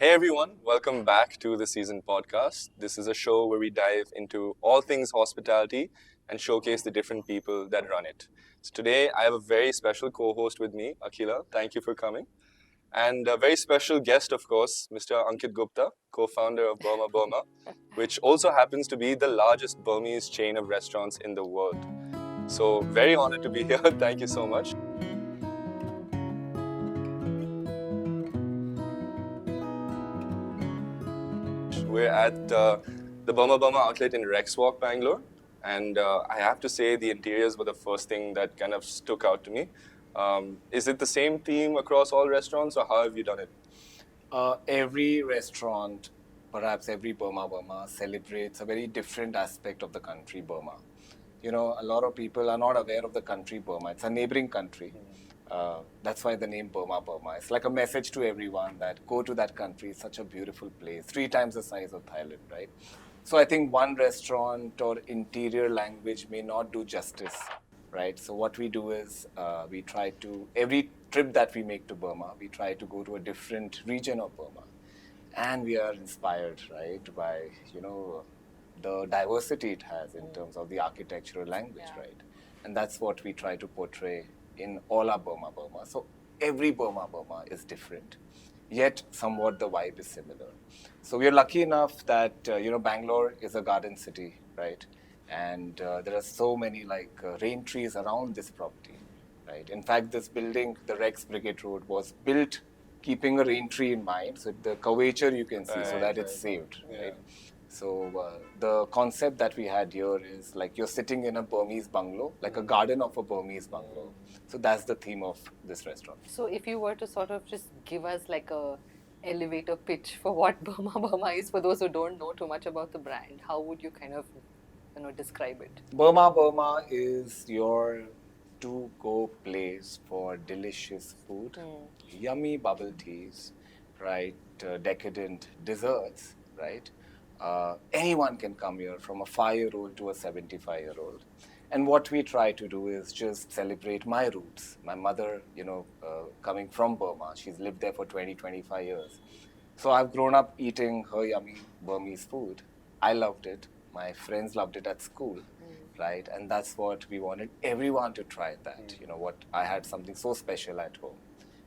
Hey everyone, welcome back to the Season podcast. This is a show where we dive into all things hospitality and showcase the different people that run it. So today I have a very special co-host with me, Akhila. Thank you for coming. And a very special guest, of course, Mr. Ankit Gupta, co-founder of Burma Burma, which also happens to be the largest Burmese chain of restaurants in the world. So very honored to be here. Thank you so much. We're at the Burma Burma outlet in Rex Walk, Bangalore. And I have to say, the interiors were the first thing that kind of stuck out to me. Is it the same theme across all restaurants, or how have you done it? Every restaurant, perhaps every Burma Burma, celebrates a very different aspect of the country Burma. You know, a lot of people are not aware of the country Burma. It's a neighboring country. That's why the name Burma Burma. It's like a message to everyone that go to that country. It's such a beautiful place, 3 times the size of Thailand, right? So I think one restaurant or interior language may not do justice, right? So what we do is we try to, every trip that we make to Burma, we try to go to a different region of Burma. And we are inspired, right, by, the diversity it has in terms of the architectural language, right? And that's what we try to portray in all our Burma Burma. So every Burma Burma is different, yet somewhat the vibe is similar. So we are lucky enough that, Bangalore is a garden city, right? And there are so many rain trees around this property, right? In fact, this building, the Rex Brigade Road, was built keeping a rain tree in mind, so the curvature you can see, so that it's saved, right? So the concept that we had here is like you're sitting in a Burmese bungalow, like a garden of a Burmese bungalow. So that's the theme of this restaurant. So if you were to sort of just give us like a elevator pitch for what Burma Burma is, for those who don't know too much about the brand, how would you kind of describe it? Burma Burma is your to-go place for delicious food, yummy bubble teas, right? Decadent desserts, right? Anyone can come here, from a 5-year-old to a 75-year-old. And what we try to do is just celebrate my roots. My mother, coming from Burma, she's lived there for 20, 25 years. So I've grown up eating her yummy Burmese food. I loved it. My friends loved it at school, right? And that's what we wanted everyone to try that. You know what? I had something so special at home.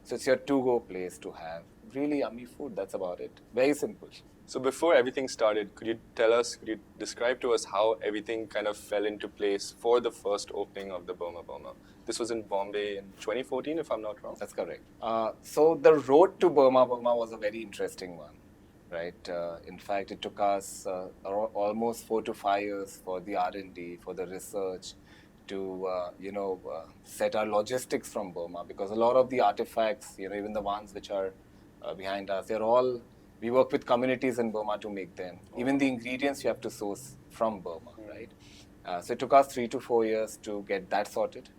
So it's your to-go place to have really yummy food. That's about it. Very simple. So before everything started, could you describe to us how everything kind of fell into place for the first opening of the Burma Burma? This was in Bombay in 2014, if I'm not wrong. That's correct. So the road to Burma Burma was a very interesting one, right? In fact, it took us almost 4 to 5 years for the R&D, for the research, to set our logistics from Burma, because a lot of the artifacts, even the ones which are behind us, we work with communities in Burma to make them. Even the ingredients you have to source from Burma, right? So it took us 3 to 4 years to get that sorted.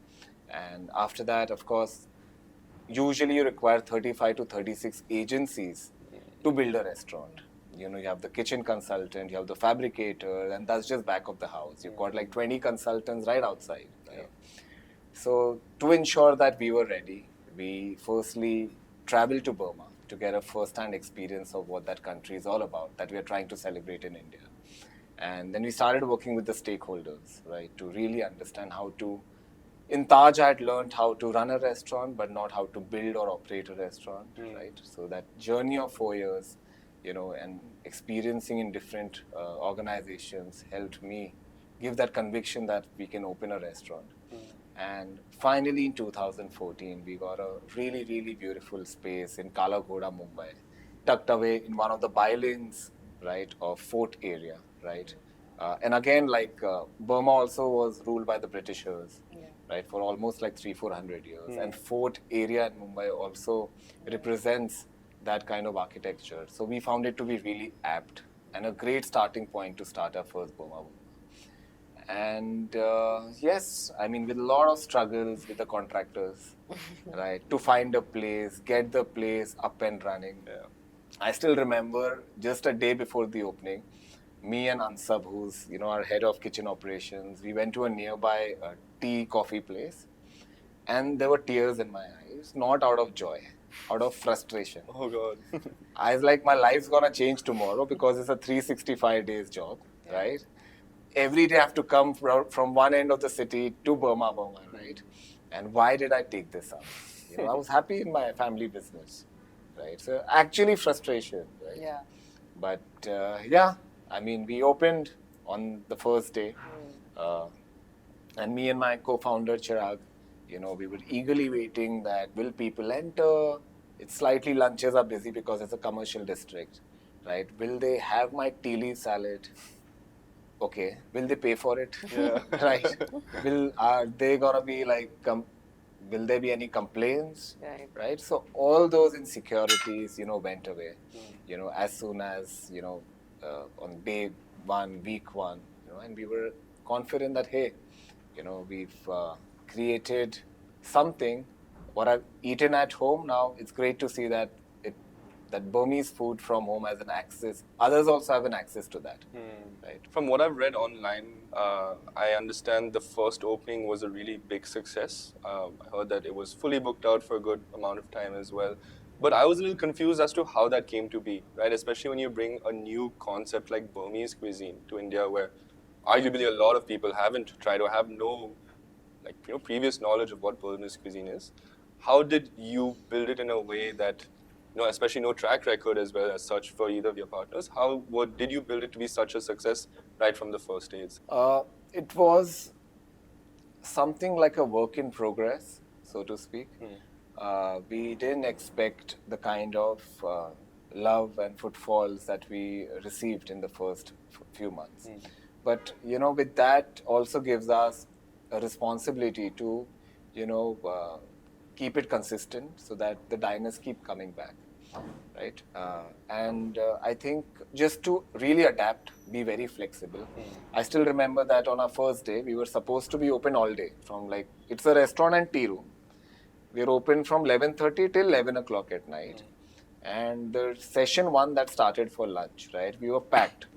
And after that, of course, usually you require 35 to 36 agencies to build a restaurant. You have the kitchen consultant, you have the fabricator, and that's just back of the house. You've got like 20 consultants right outside. Right? So to ensure that we were ready, we firstly traveled to Burma to get a first-hand experience of what that country is all about, that we are trying to celebrate in India. And then we started working with the stakeholders, right, to really understand how to. In Taj, I had learned how to run a restaurant, but not how to build or operate a restaurant, right? So that journey of 4 years, and experiencing in different organizations helped me give that conviction that we can open a restaurant. And finally, in 2014, we got a really, really beautiful space in Kala Ghoda, Mumbai, tucked away in one of the bylanes, right, of fort area, right? And again, Burma also was ruled by the Britishers, right, for almost like 300-400 years. And fort area in Mumbai also represents that kind of architecture. So we found it to be really apt and a great starting point to start our first Burma Burma. And yes, I mean, with a lot of struggles with the contractors, right, to find a place, get the place up and running. I still remember just a day before the opening, me and Ansab, who's our head of kitchen operations, we went to a nearby tea coffee place, and there were tears in my eyes, not out of joy, out of frustration. Oh God. I was like, my life's gonna change tomorrow because it's a 365 days job, right? Every day I have to come from one end of the city to Burma Burma, right? And why did I take this up? I was happy in my family business, right? So actually frustration, right? Yeah. But yeah, I mean, we opened on the first day, and me and my co-founder Chirag, we were eagerly waiting that will people enter. It's slightly lunches are busy because it's a commercial district, right? Will they have my tea leaf salad? Okay, will they pay for it? Yeah. Right? Are they gonna be like will there be any complaints? Right? So all those insecurities, went away. As soon as on day one, week one, and we were confident that hey, we've created something. What I've eaten at home now, it's great to see that that Burmese food from home has an access. Others also have an access to that. Right? From what I've read online, I understand the first opening was a really big success. I heard that it was fully booked out for a good amount of time as well. But I was a little confused as to how that came to be, right? Especially when you bring a new concept like Burmese cuisine to India, where arguably a lot of people haven't tried or have no previous knowledge of what Burmese cuisine is. How did you build it in a way that, especially no track record as well as such for either of your partners? What did you build it to be such a success right from the first days? It was something like a work in progress, so to speak. We didn't expect the kind of love and footfalls that we received in the first few months. But, with that also gives us a responsibility to, keep it consistent so that the diners keep coming back, right? And I think just to really adapt, be very flexible. I still remember that on our first day, we were supposed to be open all day from it's a restaurant and tea room. We are open from 11:30 till 11 o'clock at night. And the session one that started for lunch, right? We were packed.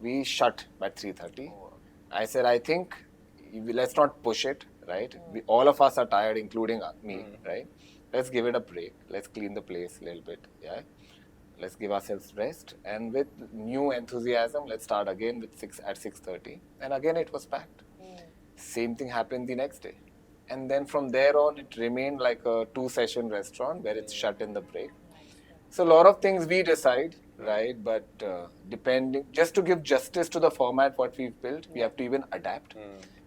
We shut by 3:30. I said, I think let's not push it, right? All of us are tired, including me, right? Let's give it a break. Let's clean the place a little bit, yeah? Let's give ourselves rest. And with new enthusiasm, let's start again at 6:30. And again, it was packed. Same thing happened the next day. And then from there on, it remained like a 2-session restaurant where it's shut in the break. So a lot of things we decide, right? But just to give justice to the format what we've built, we have to even adapt.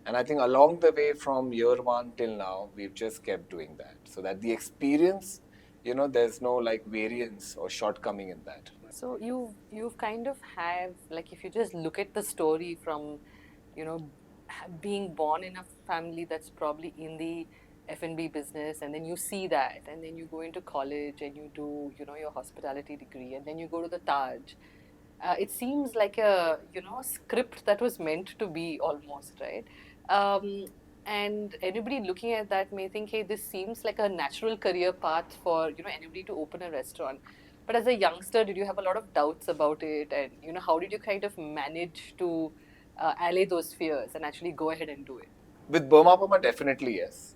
And I think along the way from year one till now, we've just kept doing that. So that the experience, there's no variance or shortcoming in that. So you've kind of have, if you just look at the story from, being born in a family that's probably in the F&B business, and then you see that, and then you go into college and you do, your hospitality degree, and then you go to the Taj. It seems like a, script that was meant to be almost, right? And anybody looking at that may think, hey, this seems like a natural career path for, anybody to open a restaurant. But as a youngster, did you have a lot of doubts about it? And, how did you kind of manage to allay those fears and actually go ahead and do it? With Burma Burma, definitely yes.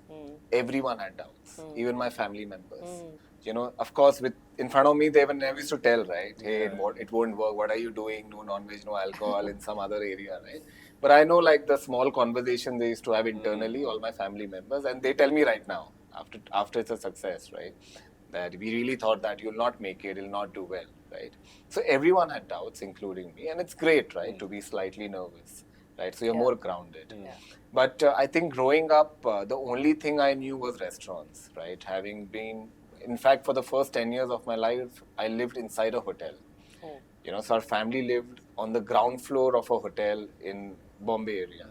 Everyone had doubts, even my family members. Of course, in front of me, they were never used to tell, right? Hey, it won't work. What are you doing? No non-veg, no alcohol in some other area, right? But I know the small conversation they used to have internally, all my family members, and they tell me right now, after it's a success, right? That we really thought that you'll not make it, you'll not do well, right? So everyone had doubts, including me, and it's great, right, to be slightly nervous, right? So you're more grounded. But I think growing up, the only thing I knew was restaurants, right? Having been, in fact, for the first 10 years of my life, I lived inside a hotel. So our family lived on the ground floor of a hotel in Bombay area.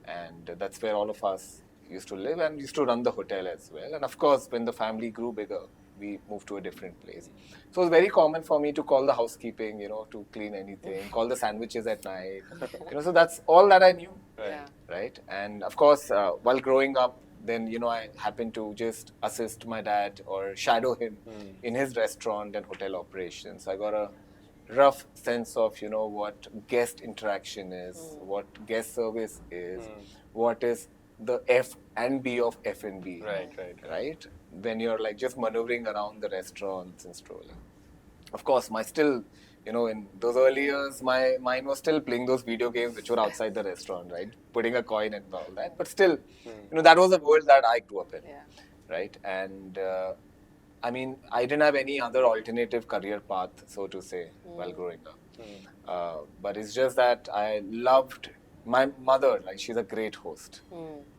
And that's where all of us used to live and used to run the hotel as well. And of course, when the family grew bigger, we moved to a different place. So it was very common for me to call the housekeeping, to clean anything, call the sandwiches at night. So that's all that I knew, right? And of course, while growing up, then, I happened to just assist my dad or shadow him in his restaurant and hotel operations. So I got a rough sense of, what guest interaction is, what guest service is, what is the F and B of F&B. Right. Right? When you're like just maneuvering around the restaurants and strolling. Of course, in those early years, my mind was still playing those video games which were outside the restaurant, right? Putting a coin and all that. But still, that was the world that I grew up in, Yeah. right? And I didn't have any other alternative career path, so to say, while growing up. But it's just that I loved my mother. Like, she's a great host.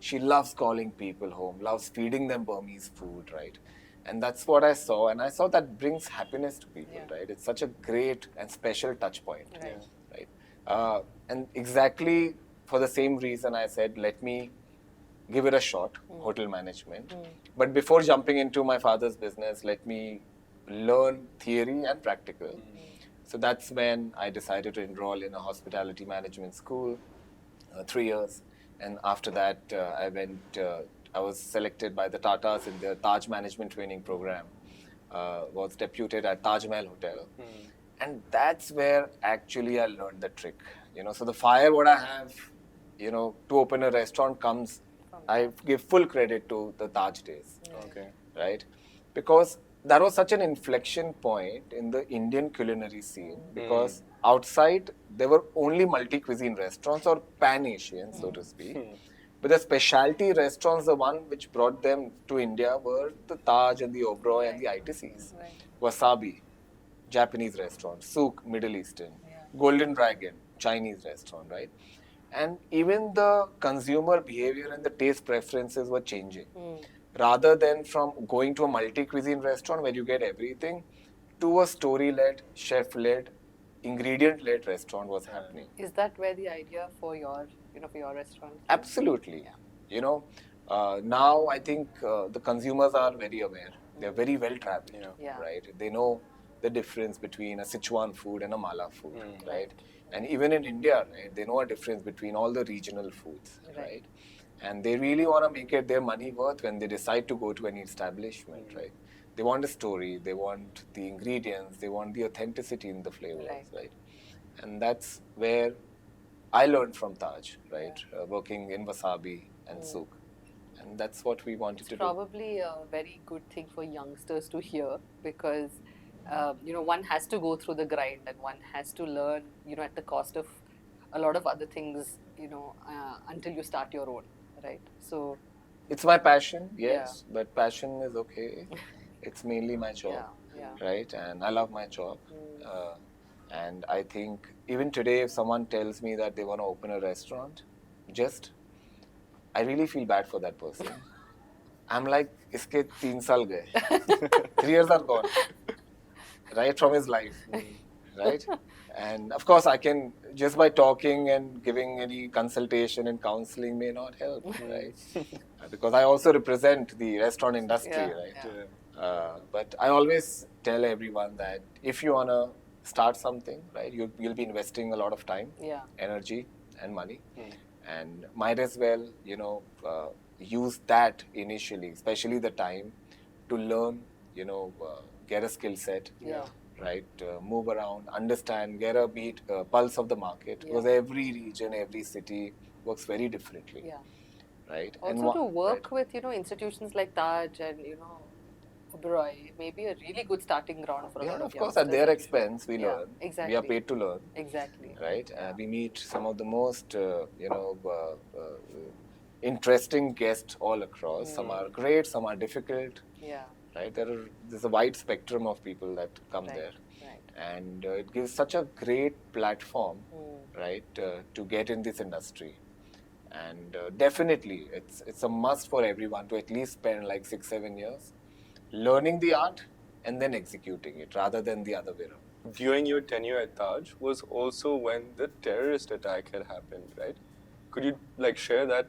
She loves calling people home, loves feeding them Burmese food, right? And that's what I saw, and I saw that brings happiness to people, Yeah. right? It's such a great and special touch point, Right. right? And exactly for the same reason, I said, let me give it a shot, hotel management. But before jumping into my father's business, let me learn theory and practical. So that's when I decided to enroll in a hospitality management school, 3 years. And after that, I was selected by the Tatas in their Taj Management Training Program, was deputed at Taj Mahal Hotel. And that's where actually I learned the trick. So the fire what I have, to open a restaurant comes, I give full credit to the Taj days, Okay. right? Because that was such an inflection point in the Indian culinary scene, because outside there were only multi-cuisine restaurants or pan-Asian, so to speak. But the specialty restaurants, the one which brought them to India, were the Taj and the Oberoi and the ITCs. Right. Wasabi, Japanese restaurant. Souk, Middle Eastern. Golden Dragon, Chinese restaurant, right? And even the consumer behavior and the taste preferences were changing. Rather than from going to a multi-cuisine restaurant where you get everything, to a story-led, chef-led, ingredient-led restaurant was happening. Is that where the idea for your restaurant? Absolutely. Now I think the consumers are very aware. They're very well traveled, Yeah. right? They know the difference between a Sichuan food and a Mala food, right? And even in India, right, they know a difference between all the regional foods, right? And they really want to make it their money worth when they decide to go to any establishment, right? They want a story, they want the ingredients, they want the authenticity in the flavors, right? And that's where I learned from Taj, right? Working in Wasabi and Souk. And that's what we wanted to do. Probably a very good thing for youngsters to hear, because one has to go through the grind and one has to learn at the cost of a lot of other things until you start your own, right? So it's my passion, yes, but passion is okay. It's mainly my job, right? And I love my job. And I think even today, if someone tells me that they want to open a restaurant, I really feel bad for that person. I'm like, iske 3 saal gaye. 3 years are gone, right, from his life, right? And of course, I can, just by talking and giving any consultation and counseling may not help, right? Because I also represent the restaurant industry, right? But I always tell everyone that if you want to start something, right, you'll be investing a lot of time, energy, and money. And might as well, use that initially, especially the time, to learn, get a skill set, right? Move around, understand, get a pulse of the market, because every region, every city works very differently, right? Also to work with institutions like Taj and Oberoi may be a really good starting ground for a lot of course, at their expense, we learn. Exactly. We are paid to learn. Exactly. Right? We meet some of the most, interesting guests all across. Some are great, some are difficult. Yeah. Right? There's a wide spectrum of people that come there. Right. And it gives such a great platform, right, to get in this industry. And definitely, it's a must for everyone to at least spend like 6-7 years learning the art and then executing it, rather than the other way around. During your tenure at Taj was also when the terrorist attack had happened, right? Could you share that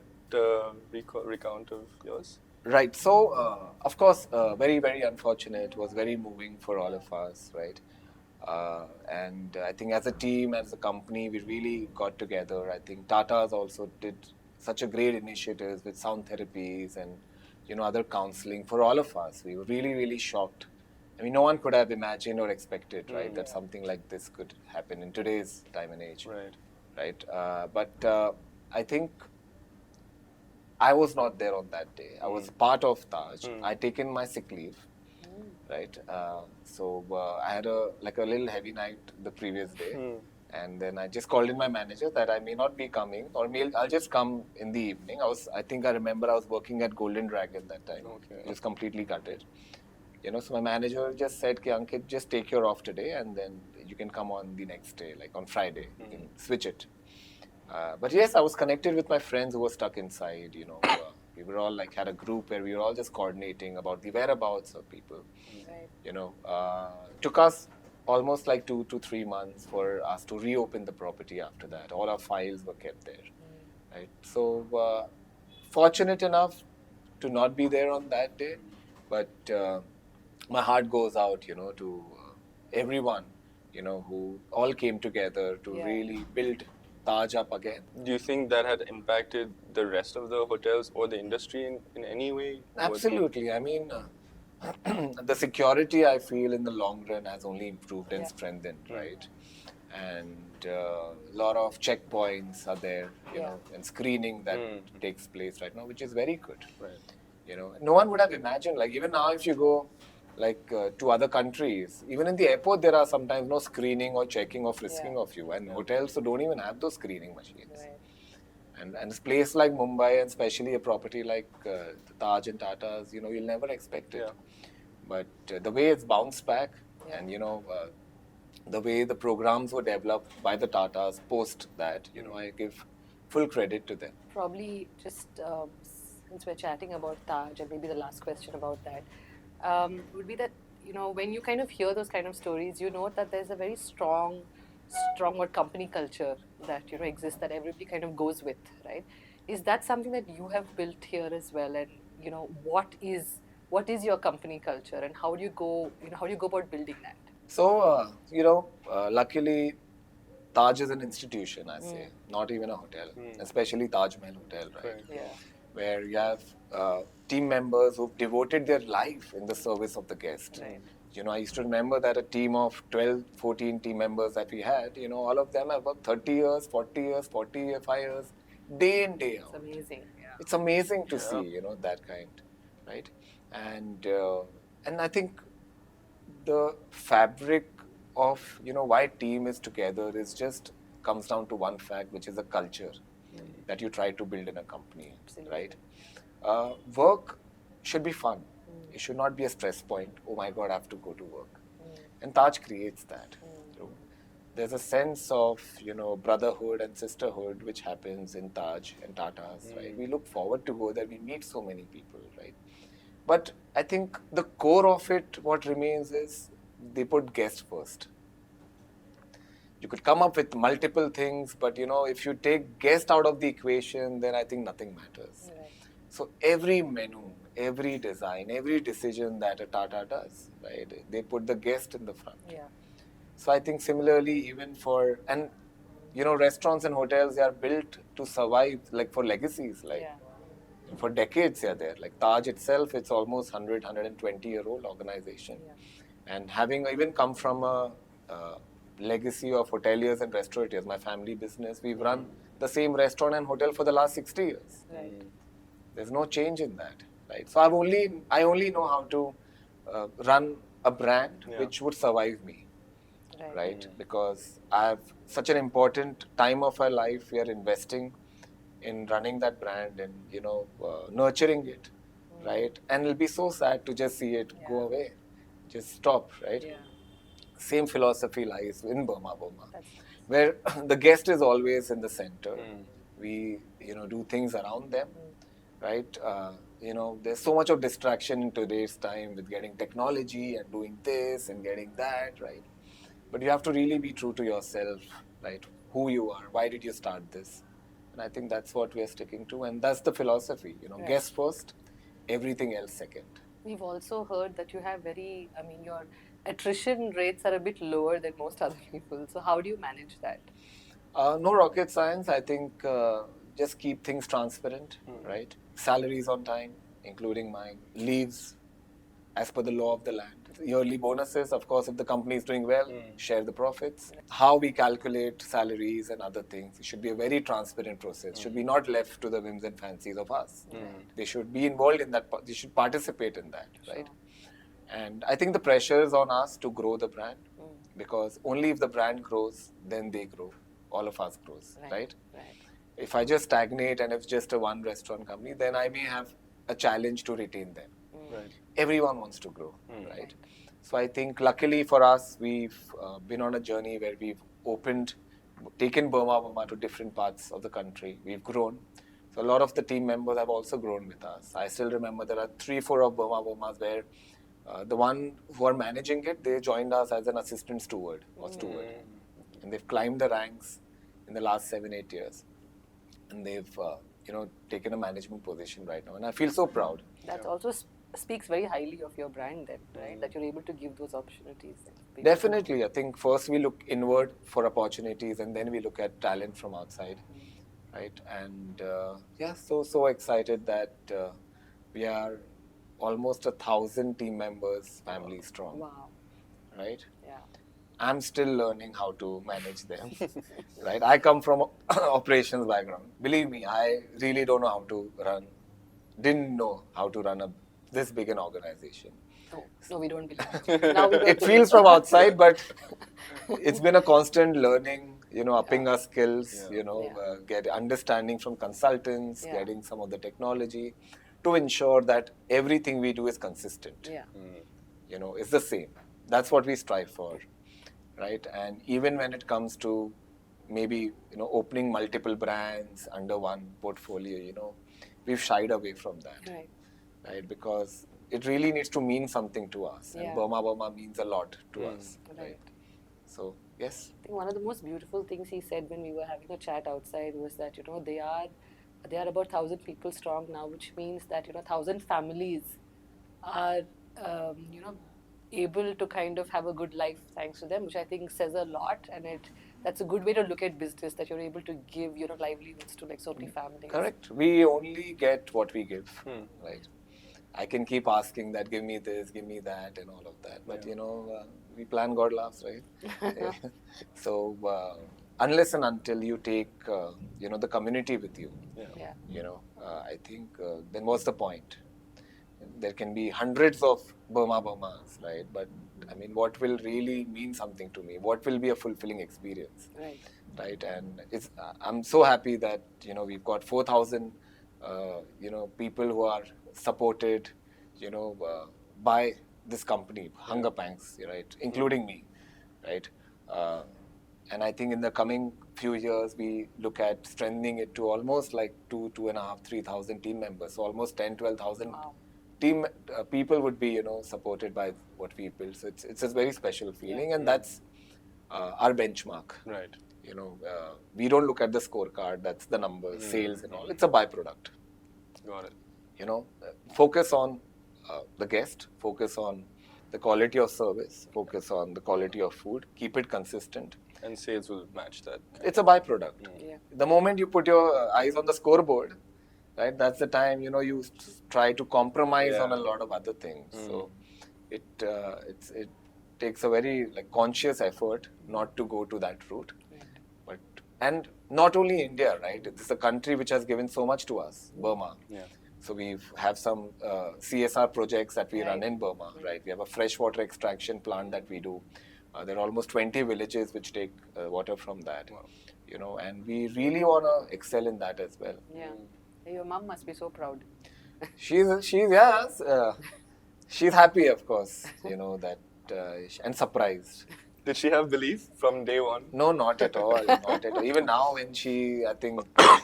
recount of yours? Right. So, of course, very, very unfortunate. It was very moving for all of us, right? And I think as a team, as a company, we really got together. I think Tata's also did such a great initiatives with sound therapies and other counseling for all of us. We were really, really shocked. I mean, no one could have imagined or expected, right, that something like this could happen in today's time and age. Right. Right. But I think I was not there on that day. I was part of Taj. Mm. I taken my sick leave, right? So I had a little heavy night the previous day, and then I just called in my manager that I may not be coming, or I'll just come in the evening. I think I remember I was working at Golden Dragon that time. Okay. Just completely gutted. So my manager just said, "Ki, Ankit, just take your off today, and then you can come on the next day, like on Friday. You can switch it." But yes, I was connected with my friends who were stuck inside. We were all had a group where we were all just coordinating about the whereabouts of people. Right. Took us almost 2 to 3 months for us to reopen the property after that. All our files were kept there, right? So fortunate enough to not be there on that day, but my heart goes out, to everyone, who all came together to really build Taj up again. Do you think that had impacted the rest of the hotels or the industry in any way? Absolutely. I mean, the security, I feel, in the long run has only improved and strengthened, right? And a lot of checkpoints are there, and screening that takes place right now, which is very good. Right. No one would have imagined, even now if you go to other countries, even in the airport there are sometimes no screening or checking or frisking of you, and hotels don't even have those screening machines. Right. And a place like Mumbai, and especially a property like the Taj and Tata's, you'll never expect it. But the way it's bounced back, and the way the programs were developed by the Tatas post that, I give full credit to them. Probably just since we're chatting about Taj, and maybe the last question about that would be that when you kind of hear those kind of stories, you know that there's a very strong company culture that exists, that everybody kind of goes with, right? Is that something that you have built here as well? And what is your company culture, and how do you go about building that? So luckily, Taj is an institution, I say, not even a hotel, especially Taj Mahal Hotel, right? Yeah. Where you have team members who've devoted their life in the service of the guest. Right. I used to remember that a team of 12, 14 team members that we had, all of them have worked 30 years, 40 years, 45 years, day in, day out. It's amazing. Yeah. It's amazing to see, that kind, right? And I think the fabric of, why team is together is just comes down to one fact, which is a culture that you try to build in a company, right? Work should be fun. It should not be a stress point. Oh my God, I have to go to work. And Taj creates that. There's a sense of, brotherhood and sisterhood which happens in Taj and Tata's, right? We look forward to go there. We meet so many people, right? But I think the core of it, what remains is they put guests first. You could come up with multiple things, but if you take guest out of the equation, then I think nothing matters. Right. So every menu, every design, every decision that a Tata does, right, they put the guest in the front. Yeah. So I think similarly, even restaurants and hotels, they are built to survive, for legacies, for decades they are there. Like Taj itself, it's almost 120-year-old organization. Yeah. And having even come from a legacy of hoteliers and restaurateurs, my family business, we've run the same restaurant and hotel for the last 60 years. Right. There's no change in that, right? So I only know how to run a brand which would survive me, right? Because I have such an important time of our life. We are investing in running that brand and nurturing it, right? And it'll be so sad to just see it go away, just stop, right? Yeah. Same philosophy lies in Burma Burma, where the guest is always in the center. We do things around them, right? There's so much of distraction in today's time with getting technology and doing this and getting that, right? But you have to really be true to yourself, right? Who you are, why did you start this? And I think that's what we are sticking to, and that's the philosophy. Guest first, everything else second. We've also heard that you have your attrition rates are a bit lower than most other people. So how do you manage that? No rocket science. I think just keep things transparent, right? Salaries on time, including mine. Leaves as per the law of the land. yearly bonuses, of course, if the company is doing well, share the profits. How we calculate salaries and other things, it should be a very transparent process. Should be not left to the whims and fancies of us. They should be involved in that. They should participate in that, right? And I think the pressure is on us to grow the brand, because only if the brand grows, then they grow. All of us grows, right? If I just stagnate and it's just a one restaurant company, then I may have a challenge to retain them. Everyone wants to grow, right? So I think luckily for us, we've been on a journey where we've taken Burma Burma to different parts of the country. We've grown. So a lot of the team members have also grown with us. I still remember there are 3-4 of Burma Burmas where the one who are managing it, they joined us as an assistant steward or steward. And they've climbed the ranks in the last 7-8 years. And they've taken a management position right now. And I feel so proud. That also speaks very highly of your brand then, right? That you're able to give those opportunities. Definitely. I think first we look inward for opportunities, and then we look at talent from outside, right? And so excited that we are almost 1,000 team members, family strong. Wow. Right? Yeah. I'm still learning how to manage them, right? I come from operations background. Believe me, I really don't know how to didn't know how to run this big an organization. No, we don't believe. Now we don't It feels from outside, but it's been a constant learning, upping our skills, get understanding from consultants, getting some of the technology to ensure that everything we do is consistent. It's the same. That's what we strive for, right? And even when it comes to maybe, opening multiple brands under one portfolio, we've shied away from that, right? Because it really needs to mean something to us. And Burma Burma means a lot to us, right? So, yes. I think one of the most beautiful things he said when we were having a chat outside was that, they are about 1,000 people strong now, which means that, 1,000 families are, able to kind of have a good life thanks to them, which I think says a lot. And that's a good way to look at business, that you're able to give, livelihoods to like so many families. Correct. We only get what we give, right? I can keep asking that, give me this, give me that, and all of that. But, we plan, God laughs, right? So, unless and until you take, the community with you, I think, then what's the point? There can be hundreds of Burma Burmas, right? But, I mean, what will really mean something to me? What will be a fulfilling experience? Right? And I'm so happy that, we've got 4,000, people who are supported, by this company, Hunger Pangs, right? Including me, right? And I think in the coming few years, we look at strengthening it to almost like 2,500, 3,000 team members. So almost 10, 12,000 people would be, supported by what we build. So it's a very special feeling, and that's our benchmark. Right. We don't look at the scorecard. That's the numbers, sales and all. It's a byproduct. Got it. Focus on the guest, focus on the quality of service, focus on the quality of food, keep it consistent. And sales will match that. It's a byproduct. The moment you put your eyes on the scoreboard, right, that's the time, you try to compromise on a lot of other things. So it takes a very conscious effort not to go to that route. And not only India, right? It's a country which has given so much to us, Burma. So we have some CSR projects that we run in Burma, right? We have a freshwater extraction plant that we do. There are almost 20 villages which take water from that, and we really want to excel in that as well. Your mom must be so proud. She's happy, of course, that, and surprised. Did she have belief from day one? No, not at all. Not at all. Even now, when I think,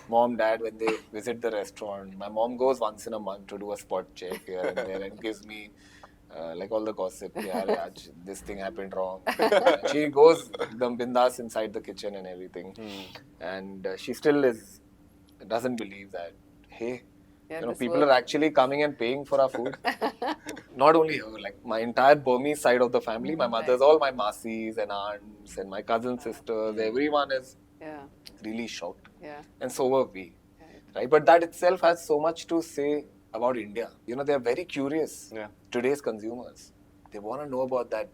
mom, dad, when they visit the restaurant, my mom goes once in a month to do a spot check here and there and gives me all the gossip. This thing happened wrong. She goes bindas inside the kitchen and everything. And she still doesn't believe that, hey, people are actually coming and paying for our food. Not only her, my entire Burmese side of the family, my mother's, all my masis and aunts and my cousin sisters, everyone is really shocked. And so were we. Right? But that itself has so much to say about India. They are very curious. Today's consumers. They want to know about that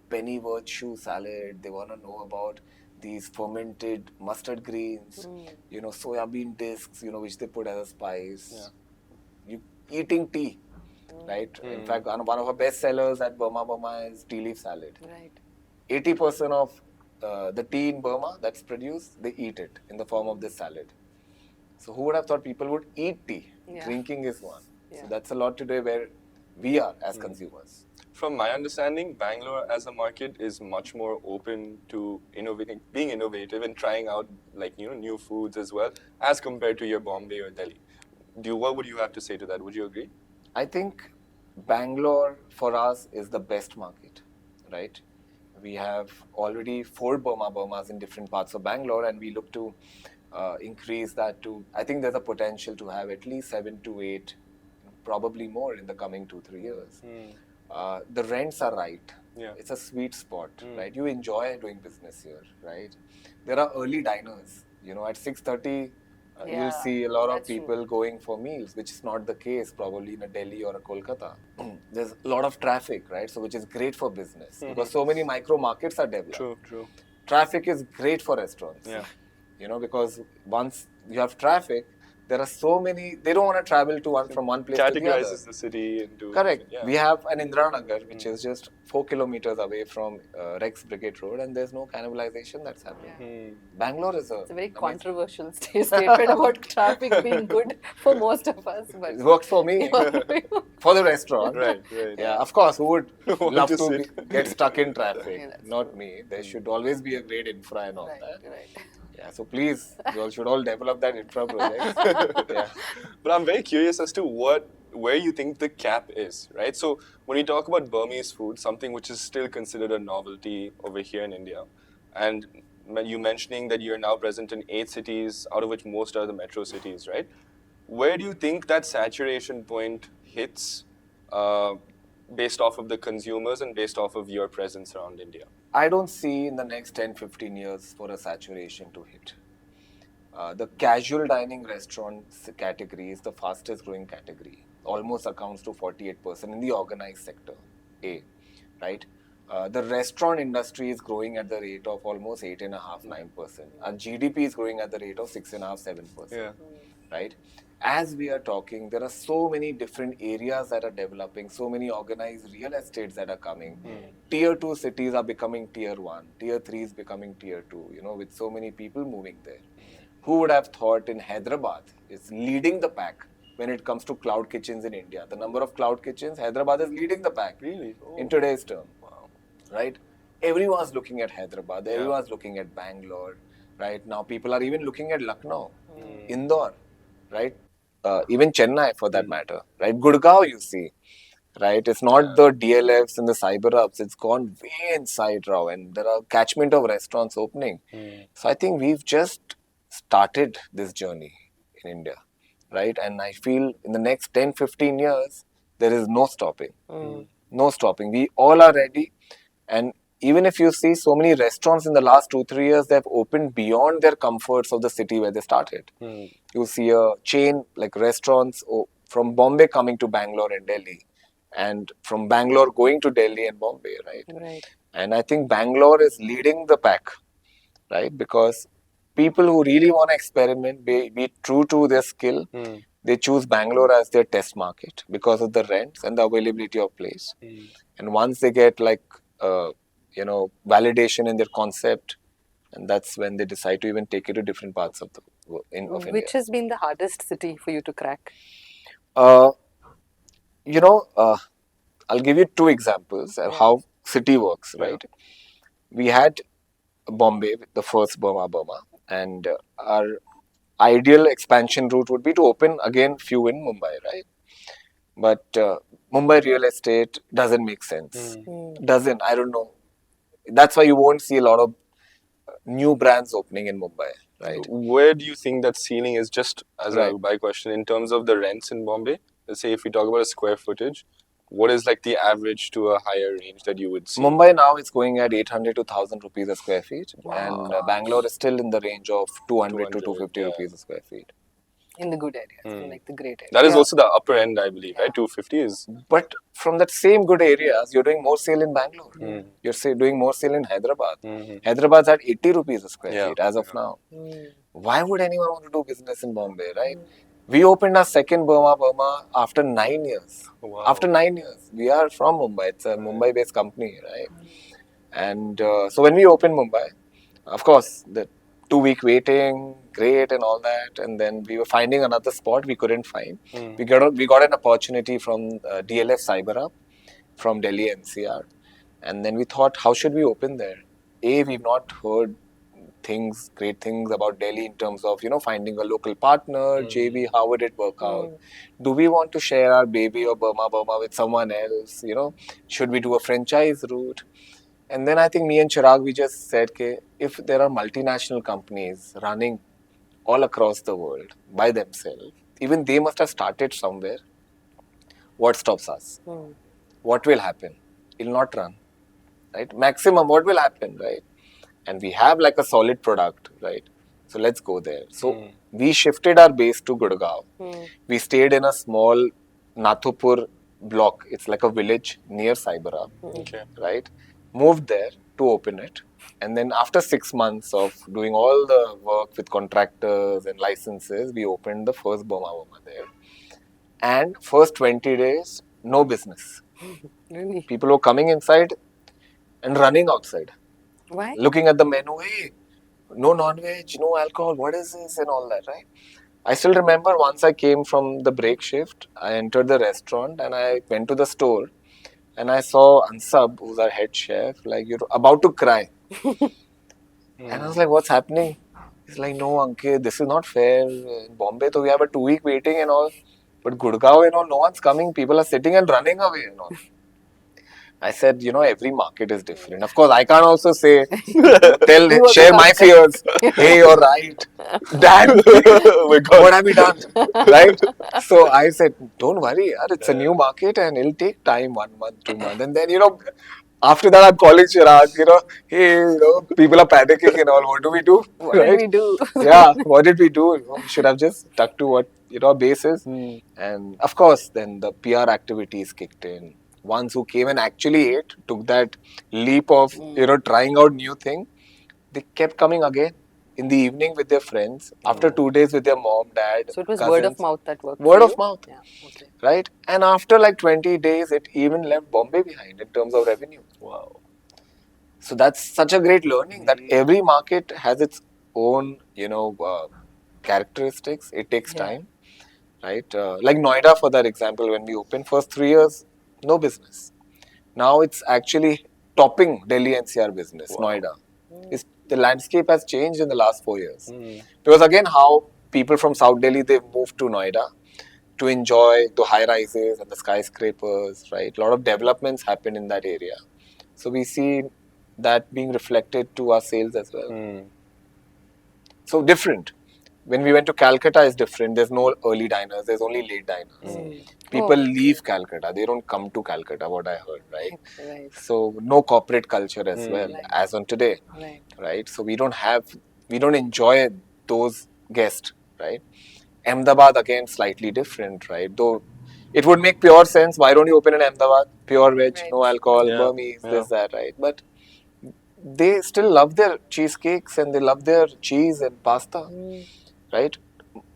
pennyworth shoe salad. They want to know about these fermented mustard greens, soya bean discs, which they put as a spice. You eating tea, right? In fact, one of our best sellers at Burma Burma is tea leaf salad. Right. 80% of the tea in Burma that's produced, they eat it in the form of this salad. So who would have thought people would eat tea? Yeah. Drinking is one. Yeah. So that's a lot today where we are as consumers. From my understanding, Bangalore as a market is much more open to innovating, being innovative and trying out new foods as well, as compared to your Bombay or Delhi. What would you have to say to that? Would you agree? I think Bangalore for us is the best market, right? We have already 4 Burma Burmas in different parts of Bangalore, and we look to increase that to, I think there's a potential to have at least 7 to 8, probably more in the coming 2-3 years. The rents are right. Yeah. It's a sweet spot, right? You enjoy doing business here, right? There are early diners. At 6:30, you'll see a lot of that's people going for meals, which is not the case probably in a Delhi or a Kolkata. There's a lot of traffic, right? So which is great for business because so many micro markets are developed. True. Traffic is great for restaurants. Yeah. Because once you have traffic, there are so many, they don't want to travel from one place to the other. Categorizes the city into... Correct. Yeah. We have an Indiranagar, which is just 4 kilometers away from Rex Brigade Road, and there's no cannibalization that's happening. Bangalore is It's a very controversial statement about traffic being good for most of us. But it worked for me, for the restaurant. Right. Yeah, of course, who would Want love to to sit. get stuck in traffic? Yeah, that's Not me. There should always be a great infra and all right, that. right. Yeah, so please, you all should all develop that infra project. Yeah. But I'm very curious as to where you think the cap is, right? So when we talk about Burmese food, something which is still considered a novelty over here in India, and you mentioning that you're now present in 8 cities, out of which most are the metro cities, right? Where do you think that saturation point hits based off of the consumers and based off of your presence around India? I don't see in the next 10-15 years for a saturation to hit. The casual dining restaurants category is the fastest growing category. Almost accounts to 48% in the organized sector, right? The restaurant industry is growing at the rate of almost 8.5-9%. Our GDP is growing at the rate of 6.5-7%. Yeah. Right? As we are talking, there are so many different areas that are developing, so many organized real estates that are coming. Tier 2 cities are becoming Tier 1, Tier 3 is becoming Tier 2, with so many people moving there. Who would have thought in Hyderabad is leading the pack when it comes to cloud kitchens in India? The number of cloud kitchens, Hyderabad is leading the pack. Really? In today's term. Wow. Right? Everyone's looking at Hyderabad, everyone's looking at Bangalore. Right? Now people are even looking at Lucknow, Indore, right? Even Chennai for that matter, right? Gurgaon, you see, right? It's not the DLFs and the cyber hubs. It's gone way inside, Rao, and there are catchment of restaurants opening. So I think we've just started this journey in India, right? And I feel in the next 10-15 years, there is no stopping. No stopping. We all are ready. And even if you see so many restaurants in the last 2-3 years, they've opened beyond their comforts of the city where they started. You see a chain like restaurants from Bombay coming to Bangalore and Delhi, and from Bangalore going to Delhi and Bombay, right? Right. And I think Bangalore is leading the pack, right? Because people who really want to experiment, be true to their skill, they choose Bangalore as their test market because of the rents and the availability of place. And once they get validation in their concept, and that's when they decide to even take it to different parts of India. Which has been the hardest city for you to crack? I'll give you 2 examples of how city works, right? We had Bombay, the first Burma Burma, and our ideal expansion route would be to open again few in Mumbai, right? But Mumbai real estate doesn't make sense. I don't know. That's why you won't see a lot of new brands opening in Mumbai, right? Where do you think that ceiling is, just as a by question, in terms of the rents in Bombay? Let's say if we talk about a square footage, what is like the average to a higher range that you would see? Mumbai now is going at 800 to 1,000 rupees a square feet, and Bangalore is still in the range of 200 to 250 rupees a square feet. In the good areas, in like the great areas. That is Yeah. also the upper end, I believe, right? 250 is. But from that same good areas, you're doing more sale in Bangalore. You're doing more sale in Hyderabad. Hyderabad's at 80 rupees a square Yeah, feet as of yeah. now. Mm. Why would anyone want to do business in Bombay, right? We opened our second Burma Burma after 9 years. Wow. After 9 years. We are from Mumbai. It's a Mumbai-based company, right? And so when we opened Mumbai, of course, the 2 week waiting, great and all that. And then we were finding another spot we couldn't find. We got an opportunity from DLF Cyber Hub from Delhi NCR. And then we thought, how should we open there? We've not heard great things about Delhi in terms of, finding a local partner, JB, how would it work out? Do we want to share our baby or Burma Burma with someone else? Should we do a franchise route? And then I think me and Chirag, we just said, okay, if there are multinational companies running all across the world by themselves, even they must have started somewhere. What stops us? What will happen? It'll not run, right? Maximum, what will happen, right? And we have like a solid product, right? So let's go there. So we shifted our base to Gurgaon. We stayed in a small Nathupur block. It's like a village near Cyberab, Okay. right? Moved there to open it. And then after 6 months of doing all the work with contractors and licenses, we opened the first Burma Burma there. And first 20 days, no business. Really? People were coming inside and running outside. Why? Looking at the menu, hey, no non-veg, no alcohol, what is this and all that, right? I still remember once I came from the break shift, I entered the restaurant and I went to the store and I saw Ansab, who's our head chef, like, you're about to cry. And I was like, what's happening? He's like, no, Ankit, this is not fair. In Bombay, so we have a 2 week waiting and all. But Gurgaon, no one's coming. People are sitting and running away and all. I said, every market is different. Of course, I can't also say, share my fears. Hey, you're right. Dad, what have we done? Right? So I said, don't worry, yaar, it's a new market and it'll take time, 1 month, 2 months. And then, after that, I'm calling Chirag, hey, people are panicking and all. What do we do? What did we do? Yeah, what did we do? We should have just stuck to what, base is. And of course, then the PR activities kicked in. Ones who came and actually ate, took that leap of, trying out new thing. They kept coming again in the evening with their friends. After 2 days with their mom, dad, So it was cousins. word of mouth that worked. Word for of you? mouth. Yeah. Okay. Right? And after like 20 days, it even left Bombay behind in terms of revenue. Wow. So that's such a great learning that every market has its own, characteristics. It takes time, right? Like Noida, for that example, when we opened, first 3 years, no business. Now it's actually topping Delhi NCR business, Noida. The landscape has changed in the last 4 years. Because again, how people from South Delhi, they've moved to Noida to enjoy the high rises and the skyscrapers, right? A lot of developments happen in that area. So we see that being reflected to our sales as well. So different. When we went to Calcutta, it's different. There's no early diners. There's only late diners. People leave Calcutta. They don't come to Calcutta, what I heard, right? Right. So no corporate culture as well, as on today, right? So we don't enjoy those guests, right? Ahmedabad, again, slightly different, right? Though it would make pure sense. Why don't you open in Ahmedabad? Pure veg, no alcohol, Burmese, this, that, right? But they still love their cheesecakes and they love their cheese and pasta, right?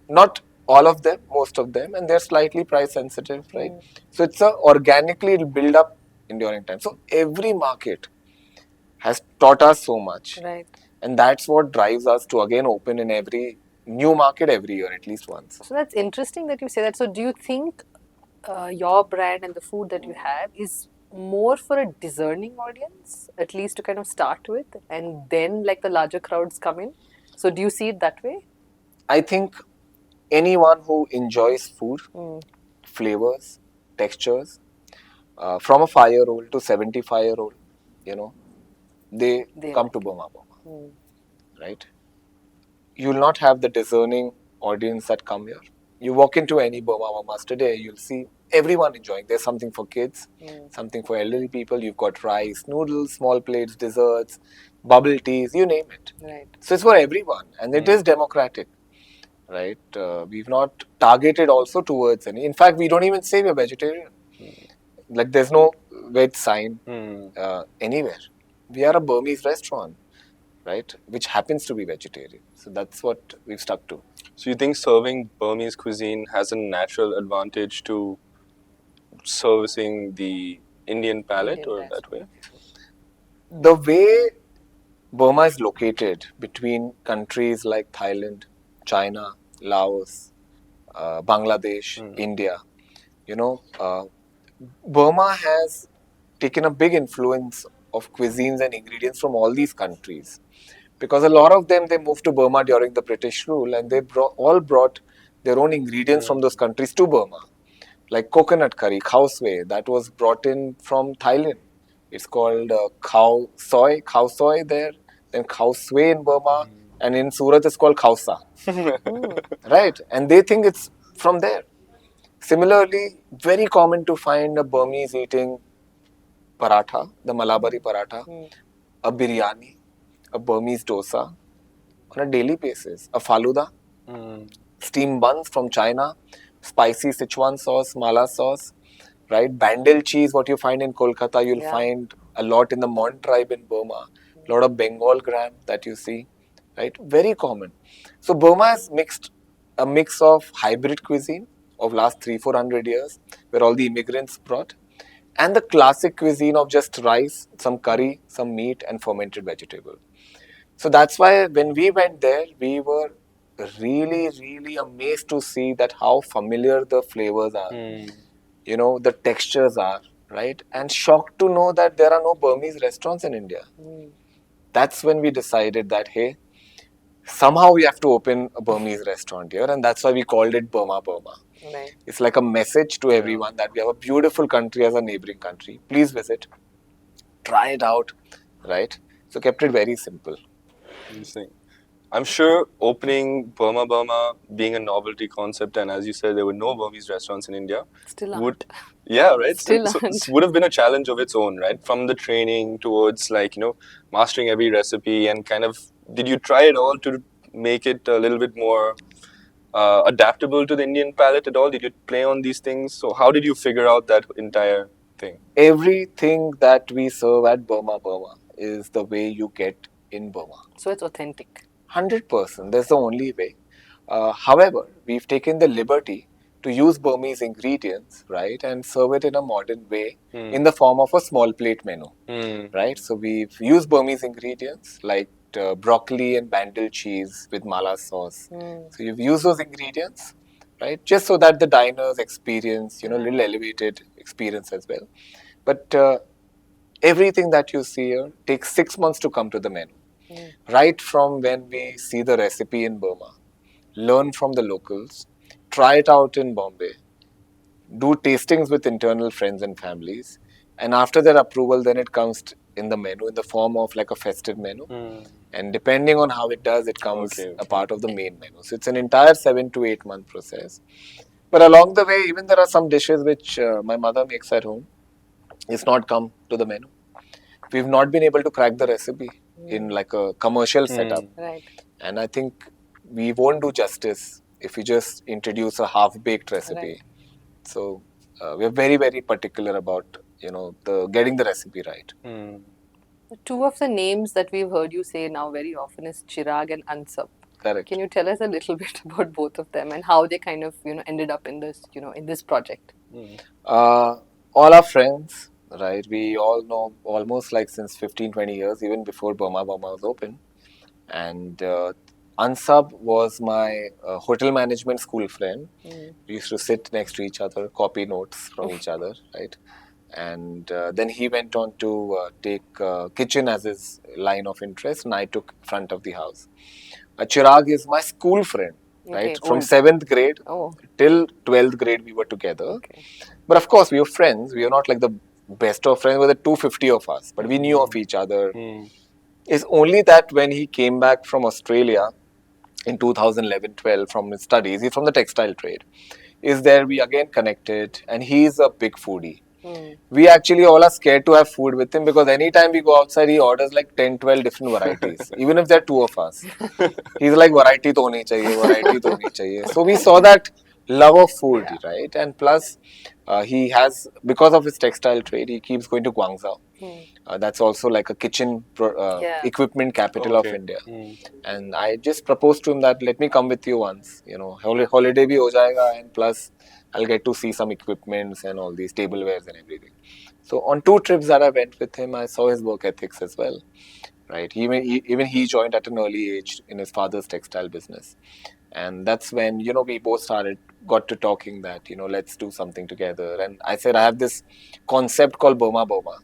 Not all of them, most of them, and they're slightly price sensitive, right? So it's organically it'll build up enduring time. So every market has taught us so much, Right. and that's what drives us to again open in every new market every year, at least once. So that's interesting that you say that. So do you think your brand and the food that you have is more for a discerning audience, at least to kind of start with, and then like the larger crowds come in? So do you see it that way? I think anyone who enjoys food, flavors, textures, from a 5-year-old to 75-year-old, they come to Burma Burma, right? You'll not have the discerning audience that come here. You walk into any Burma Burmas today, you'll see everyone enjoying. There's something for kids, something for elderly people. You've got rice, noodles, small plates, desserts, bubble teas, you name it. Right. So it's for everyone, and it is democratic, right? We've not targeted also towards any. In fact, we don't even say we're vegetarian. Like there's no veg sign anywhere. We are a Burmese restaurant, right? Which happens to be vegetarian. So that's what we've stuck to. So you think serving Burmese cuisine has a natural advantage to servicing the Indian palate, Indian or that way? restaurant. The way Burma is located between countries like Thailand, China, Laos, Bangladesh, India, you know, Burma has taken a big influence of cuisines and ingredients from all these countries because a lot of them they moved to Burma during the British rule and they all brought their own ingredients from those countries to Burma, like coconut curry, khao soi, that was brought in from Thailand. It's called khao soy there, then khao soi in Burma, and in Surat it's called khausa, right? And they think it's from there. Similarly, very common to find a Burmese eating paratha, the Malabari paratha, a biryani, a Burmese dosa on a daily basis, a faluda, steamed buns from China, spicy Sichuan sauce, mala sauce, right? Bandel cheese, what you find in Kolkata, you'll find a lot in the Mon tribe in Burma, a lot of Bengal gram that you see, right? Very common. So Burma has mixed a mix of hybrid cuisine of last 300-400 years, where all the immigrants brought, and the classic cuisine of just rice, some curry, some meat, and fermented vegetable. So that's why when we went there, we were really, really amazed to see that how familiar the flavors are, the textures are, right? And shocked to know that there are no Burmese restaurants in India. That's when we decided that, hey, somehow we have to open a Burmese restaurant here, and that's why we called it Burma Burma. Right. It's like a message to everyone that we have a beautiful country as a neighboring country. Please visit, try it out, right? So kept it very simple. Interesting. I'm sure opening Burma Burma being a novelty concept, and as you said, there were no Burmese restaurants in India. Still would, aren't. yeah, right. Still So aren't. would have been a challenge of its own, right? From the training towards mastering every recipe and kind of. Did you try it all to make it a little bit more adaptable to the Indian palate at all? Did you play on these things? So how did you figure out that entire thing? Everything that we serve at Burma Burma is the way you get in Burma. So it's authentic. 100%. That's the only way. However, we've taken the liberty to use Burmese ingredients, right, and serve it in a modern way in the form of a small plate menu, right? So we've used Burmese ingredients like broccoli and bandel cheese with mala sauce. So you've used those ingredients, right, just so that the diners experience, little elevated experience as well. But everything that you see here takes 6 months to come to the menu. Right from when we see the recipe in Burma, learn from the locals, try it out in Bombay, do tastings with internal friends and families, and after their approval, then it comes in the menu in the form of like a festive menu. And depending on how it does, it comes a part of the main menu. So it's an entire 7 to 8 month process. But along the way, even there are some dishes which my mother makes at home. It's not come to the menu. We've not been able to crack the recipe in like a commercial setup. Right. And I think we won't do justice if we just introduce a half-baked recipe. Right. So we're very, very particular about, the getting the recipe right. Two of the names that we've heard you say now very often is Chirag and Ansab. Correct. Can you tell us a little bit about both of them and how they kind of, ended up in this, in this project? All our friends, right? We all know almost like since 15, 20 years, even before Burma Burma was open. And Ansab was my hotel management school friend. We used to sit next to each other, copy notes from each other, right? And then he went on to take kitchen as his line of interest, and I took front of the house. Chirag is my school friend, right? From 7th grade till 12th grade, we were together. But of course, we were friends. We were not like the best of friends. We were the 250 of us, but we knew of each other. It's only that when he came back from Australia in 2011-12 from his studies, he's from the textile trade, is there we again connected, and he's a big foodie. We actually all are scared to have food with him because anytime we go outside, he orders like 10, 12 different varieties, even if there are two of us. He's like, variety to honi chahiye, variety to honi chahiye. So we saw that love of food, right? And plus, he has, because of his textile trade, he keeps going to Guangzhou. That's also like a kitchen equipment capital of India. And I just proposed to him that let me come with you once, holiday bhi ho jayega, and plus I'll get to see some equipments and all these tablewares and everything. So on 2 trips that I went with him, I saw his work ethics as well, right? Even he joined at an early age in his father's textile business. And that's when, we both got to talking that, let's do something together. And I said, I have this concept called Burma Burma.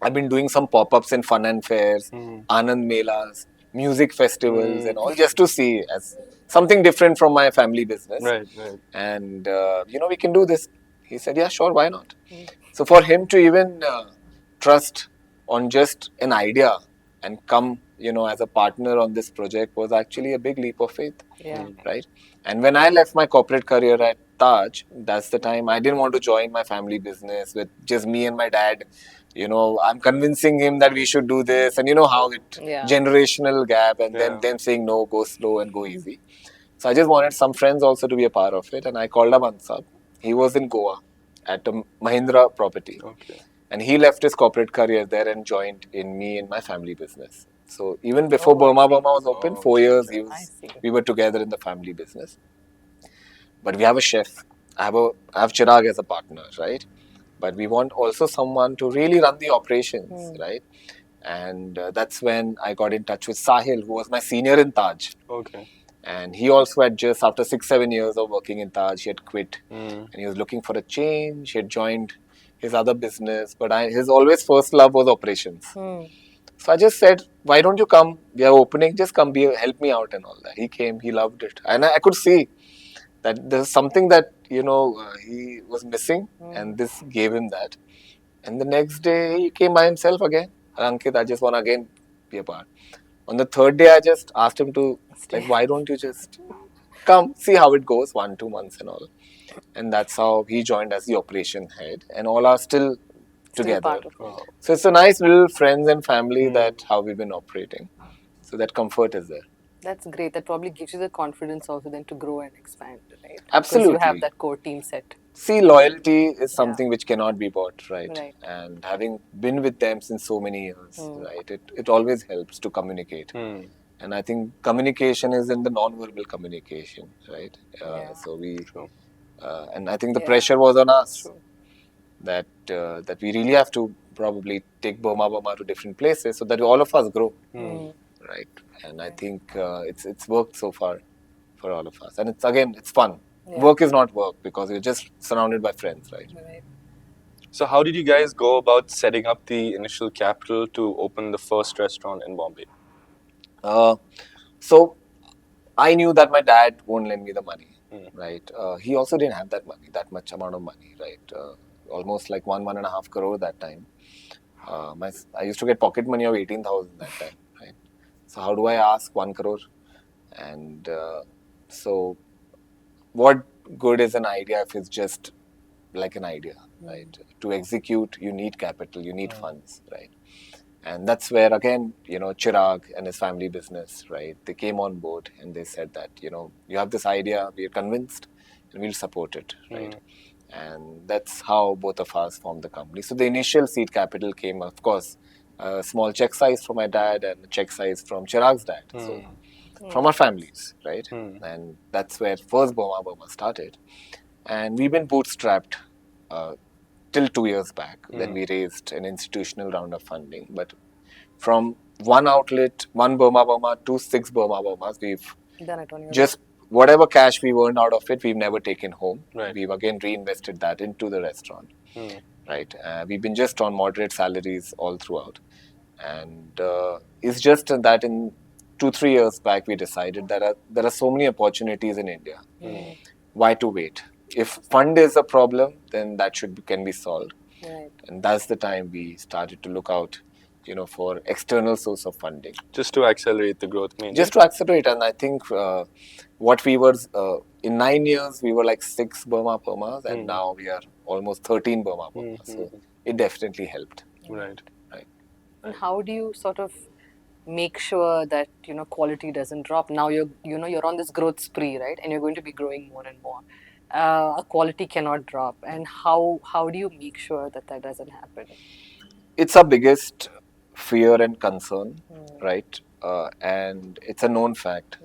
I've been doing some pop-ups in fun and fairs, Anand Melas, music festivals and all, just to see as something different from my family business. Right. And, we can do this. He said, yeah, sure, why not? So for him to even trust on just an idea and come, as a partner on this project was actually a big leap of faith. Right? And when I left my corporate career at Taj, that's the time I didn't want to join my family business with just me and my dad. I'm convincing him that we should do this, and how it generational gap, and then them saying no, go slow and go easy. So I just wanted some friends also to be a part of it, and I called up Ansab. He was in Goa at a Mahindra property. And he left his corporate career there and joined in me in my family business. So even before Burma Burma was open, 4 years, we were together in the family business. But we have a chef. I have Chirag as a partner, right? But we want also someone to really run the operations, right? And that's when I got in touch with Sahil, who was my senior in Taj. And he also had just, after 6-7 years of working in Taj, he had quit. And he was looking for a change. He had joined his other business, but his always first love was operations. So I just said, why don't you come? We are opening, just come, help me out and all that. He came, he loved it. And I could see that there's something that, he was missing, and this gave him that. And the next day, he came by himself again. Ankit, I just want to again be a part. On the third day, I just asked him to, like, why don't you just come, see how it goes, 1-2 months and all. And that's how he joined as the operation head, and all are still together. So it's a nice little friends and family that how we've been operating. So that comfort is there. That's great. That probably gives you the confidence also then to grow and expand, right? Absolutely. Because you have that core team set. See, loyalty is something which cannot be bought, right? And having been with them since so many years, right, it always helps to communicate. And I think communication is in the non-verbal communication, right? So and I think the pressure was on us that we really have to probably take Burma Burma to different places so that all of us grow, right? And I think it's worked so far for all of us. And it's fun. Work is not work because you're just surrounded by friends, right? So how did you guys go about setting up the initial capital to open the first restaurant in Bombay? So I knew that my dad won't lend me the money, right? He also didn't have that much amount of money, right? Almost like 1.5 crore that time. I used to get pocket money of 18,000 that time, right? So how do I ask 1 crore? And so what good is an idea if it's just like an idea, right? To execute, you need capital, you need funds, right? And that's where, again, Chirag and his family business, right? They came on board and they said that, you have this idea, we are convinced, and we'll support it, right? And that's how both of us formed the company. So the initial seed capital came, of course, a small check size from my dad and a check size from Chirag's dad. So from our families, right? And that's where first Burma Burma started. And we've been bootstrapped till 2 years back. Then we raised an institutional round of funding. But from one outlet, one Burma Burma to 6 Burma Burmas, we've just whatever cash we earned out of it, we've never taken home. We've again reinvested that into the restaurant, right? We've been just on moderate salaries all throughout. And it's just that in 2-3 years back, we decided that there are so many opportunities in India. Why to wait? If fund is a problem, then that can be solved. And that's the time we started to look out for external source of funding. Just to accelerate the growth, mainly. Just to accelerate, and I think what we were in 9 years, we were like 6 Burma Burmas, and now we are almost 13 Burma Burmas. So it definitely helped. Right. And how do you sort of make sure that quality doesn't drop? Now you're on this growth spree, right? And you're going to be growing more and more. Quality cannot drop. And how do you make sure that doesn't happen? It's our biggest fear and concern, right? And it's a known fact.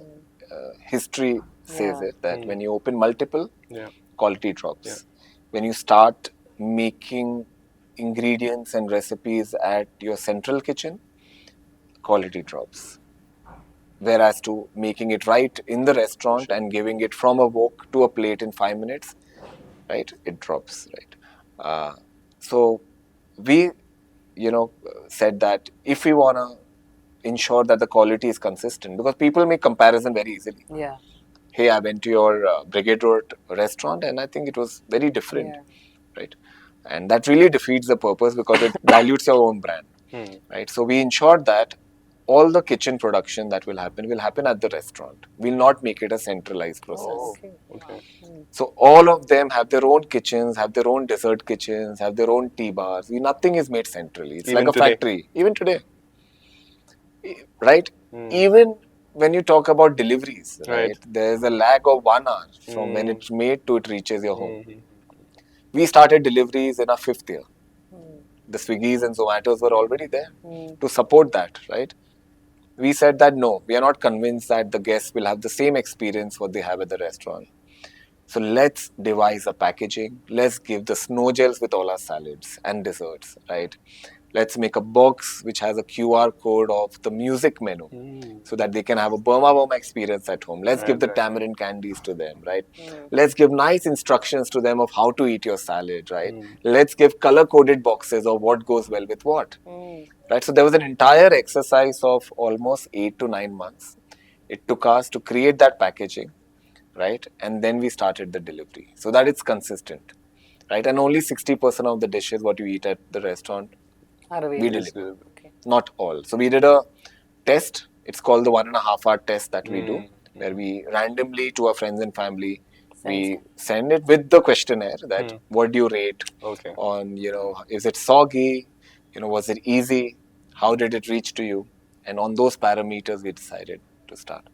History says it that when you open multiple, quality drops. When you start making ingredients and recipes at your central kitchen, quality drops. Whereas to making it right in the restaurant and giving it from a wok to a plate in 5 minutes, right, it drops, right? So we, said that if we want to ensure that the quality is consistent, because people make comparison very easily. Yeah. Hey, I went to your Brigade Road restaurant and I think it was very different, right? And that really defeats the purpose because it dilutes your own brand, right? So we ensured that all the kitchen production that will happen at the restaurant. We'll not make it a centralized process. Oh, okay. So all of them have their own kitchens, have their own dessert kitchens, have their own tea bars. Nothing is made centrally. It's Even like a today. factory. Even today. Right? Even when you talk about deliveries, right? There's a lag of 1 hour from when it's made to it reaches your home. We started deliveries in our 5th year. The Swiggies and Zomatos were already there to support that, right? We said that no, we are not convinced that the guests will have the same experience what they have at the restaurant. So let's devise a packaging. Let's give the snow gels with all our salads and desserts, right? Let's make a box which has a QR code of the music menu so that they can have a Burma Burma experience at home. Let's give the tamarind candies to them, right? Let's give nice instructions to them of how to eat your salad, right? Let's give color-coded boxes of what goes well with what, right? So there was an entire exercise of almost 8 to 9 months. It took us to create that packaging, right? And then we started the delivery so that it's consistent, right? And only 60% of the dishes what you eat at the restaurant we deliver. Okay. Not all. So we did a test. It's called the 1.5 hour test that we do, where we randomly to our friends and family, we send it with the questionnaire that what do you rate on, is it soggy? Was it easy? How did it reach to you? And on those parameters, we decided to start.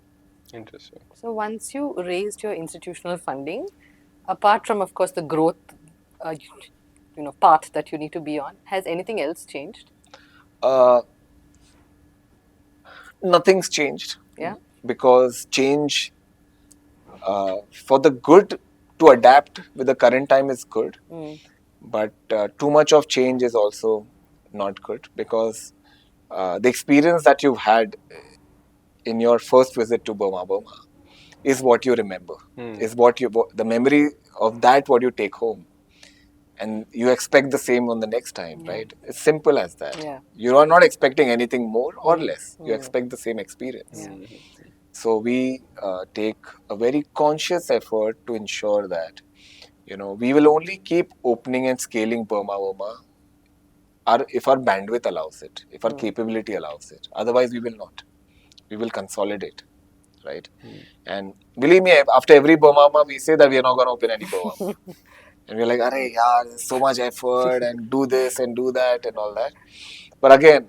Interesting. So once you raised your institutional funding, apart from, of course, the growth path that you need to be on, has anything else changed? Nothing's changed. Yeah. Because change for the good to adapt with the current time is good. But too much of change is also not good because the experience that you've had in your first visit to Burma Burma is what you remember, is the memory of that what you take home. And you expect the same on the next time, right? It's simple as that. Yeah. You are not expecting anything more or less. You expect the same experience. So we take a very conscious effort to ensure that, we will only keep opening and scaling Burma Burma if our bandwidth allows it, if our capability allows it. Otherwise, we will not. We will consolidate, right? And believe me, after every Burma Burma, we say that we are not going to open any Burma Burma. And we're like, arey yaar, there's so much effort and do this and do that and all that. But again,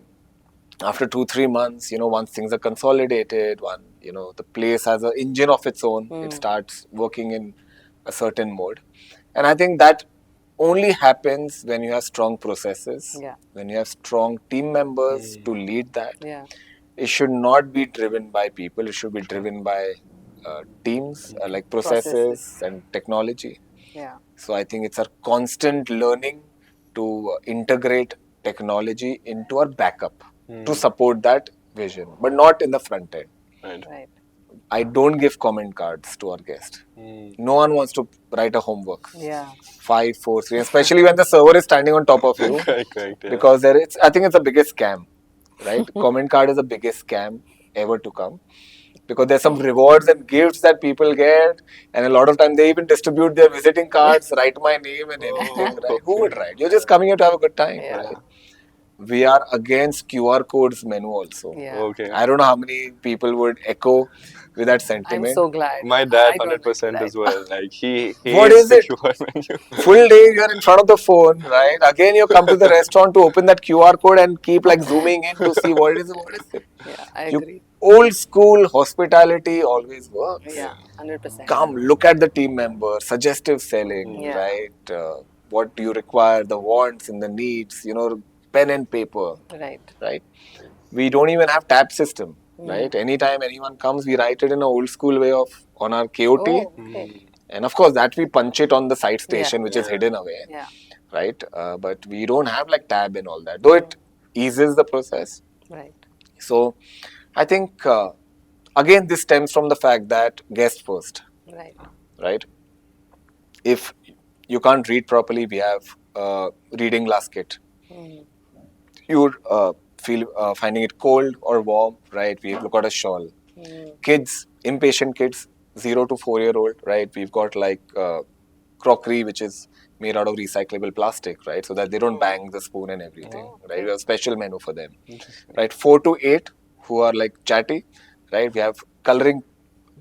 after 2-3 months, once things are consolidated, the place has an engine of its own, it starts working in a certain mode. And I think that only happens when you have strong processes, when you have strong team members to lead that. Yeah. It should not be driven by people, it should be driven by teams, like processes and technology. Yeah. So I think it's a constant learning to integrate technology into our backup to support that vision, but not in the front end. Right. I don't give comment cards to our guest. No one wants to write a homework. Yeah. 5, 4, 3, especially when the server is standing on top of you. Correct. Yeah. Because I think it's the biggest scam, right? Comment card is the biggest scam ever to come. Because there's some rewards and gifts that people get, and a lot of time they even distribute their visiting cards, write my name and everything, right? Who would write? You're just coming here to have a good time, right? we are against QR codes menu also. Yeah. Okay. I don't know how many people would echo with that I'm sentiment. so glad. My dad, I don't like 100% that. as well. Like, he What hates is the it? QR menu. Full day you're in front of the phone, right? Again, you come to the restaurant to open that QR code and keep like zooming in to see what is it. Yeah, I You agree. old school hospitality always works. Yeah, 100%. Come, look at the team member, suggestive selling, Yeah. right? What do you require, the wants and the needs, pen and paper, Right. right? We don't even have tab system, Mm. right? Anytime anyone comes, we write it in an old school way of on our KOT. Oh, okay. And of course, that we punch it on the side station, Yeah. which is Yeah. hidden away, Yeah. right? But we don't have like tab and all that, though it eases the process. Right. So I think, again, this stems from the fact that guest first, Right. right? If you can't read properly, we have reading glass kit. Mm. You feel finding it cold or warm, right? We've got a shawl. Mm. Kids, impatient kids, 0 to 4 year old, right? We've got like crockery, which is made out of recyclable plastic, right? So that they don't bang the spoon and everything, Oh, right? okay. We have a special menu for them, Interesting. right? 4 to 8 who are like chatty, right? We have coloring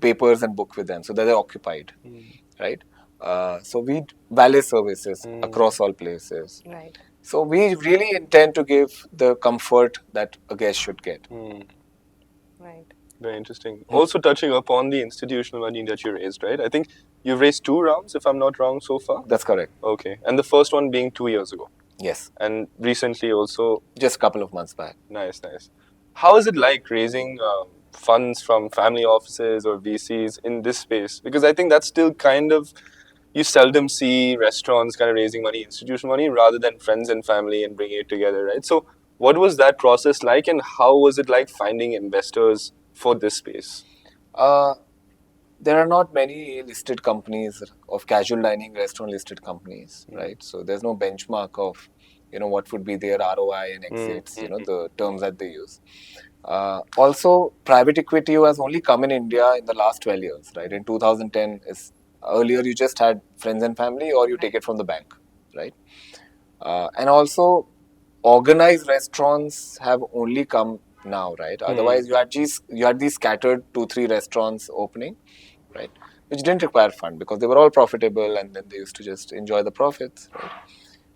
papers and book with them so that they're occupied, right? So we valet services across all places. Right. So we really intend to give the comfort that a guest should get. Right. Very interesting. Also touching upon the institutional money that you raised, right? I think you've raised 2 rounds, if I'm not wrong, so far. That's correct. Okay. And the first one being 2 years ago. Yes. And recently also, Just a couple of months back. nice. How is it like raising funds from family offices or VCs in this space? Because I think that's still kind of, you seldom see restaurants kind of raising money, institutional money, rather than friends and family and bringing it together, right? So what was that process like, and how was it like finding investors for this space? There are not many listed companies of casual dining restaurant listed companies, right? So there's no benchmark of, what would be their ROI and exits, the terms that they use. Also, private equity has only come in India in the last 12 years, right? In 2010, earlier you just had friends and family or you take it from the bank, right? And also, organized restaurants have only come now, right? Otherwise, you had these scattered 2-3 restaurants opening, right? Which didn't require fund because they were all profitable and then they used to just enjoy the profits, right?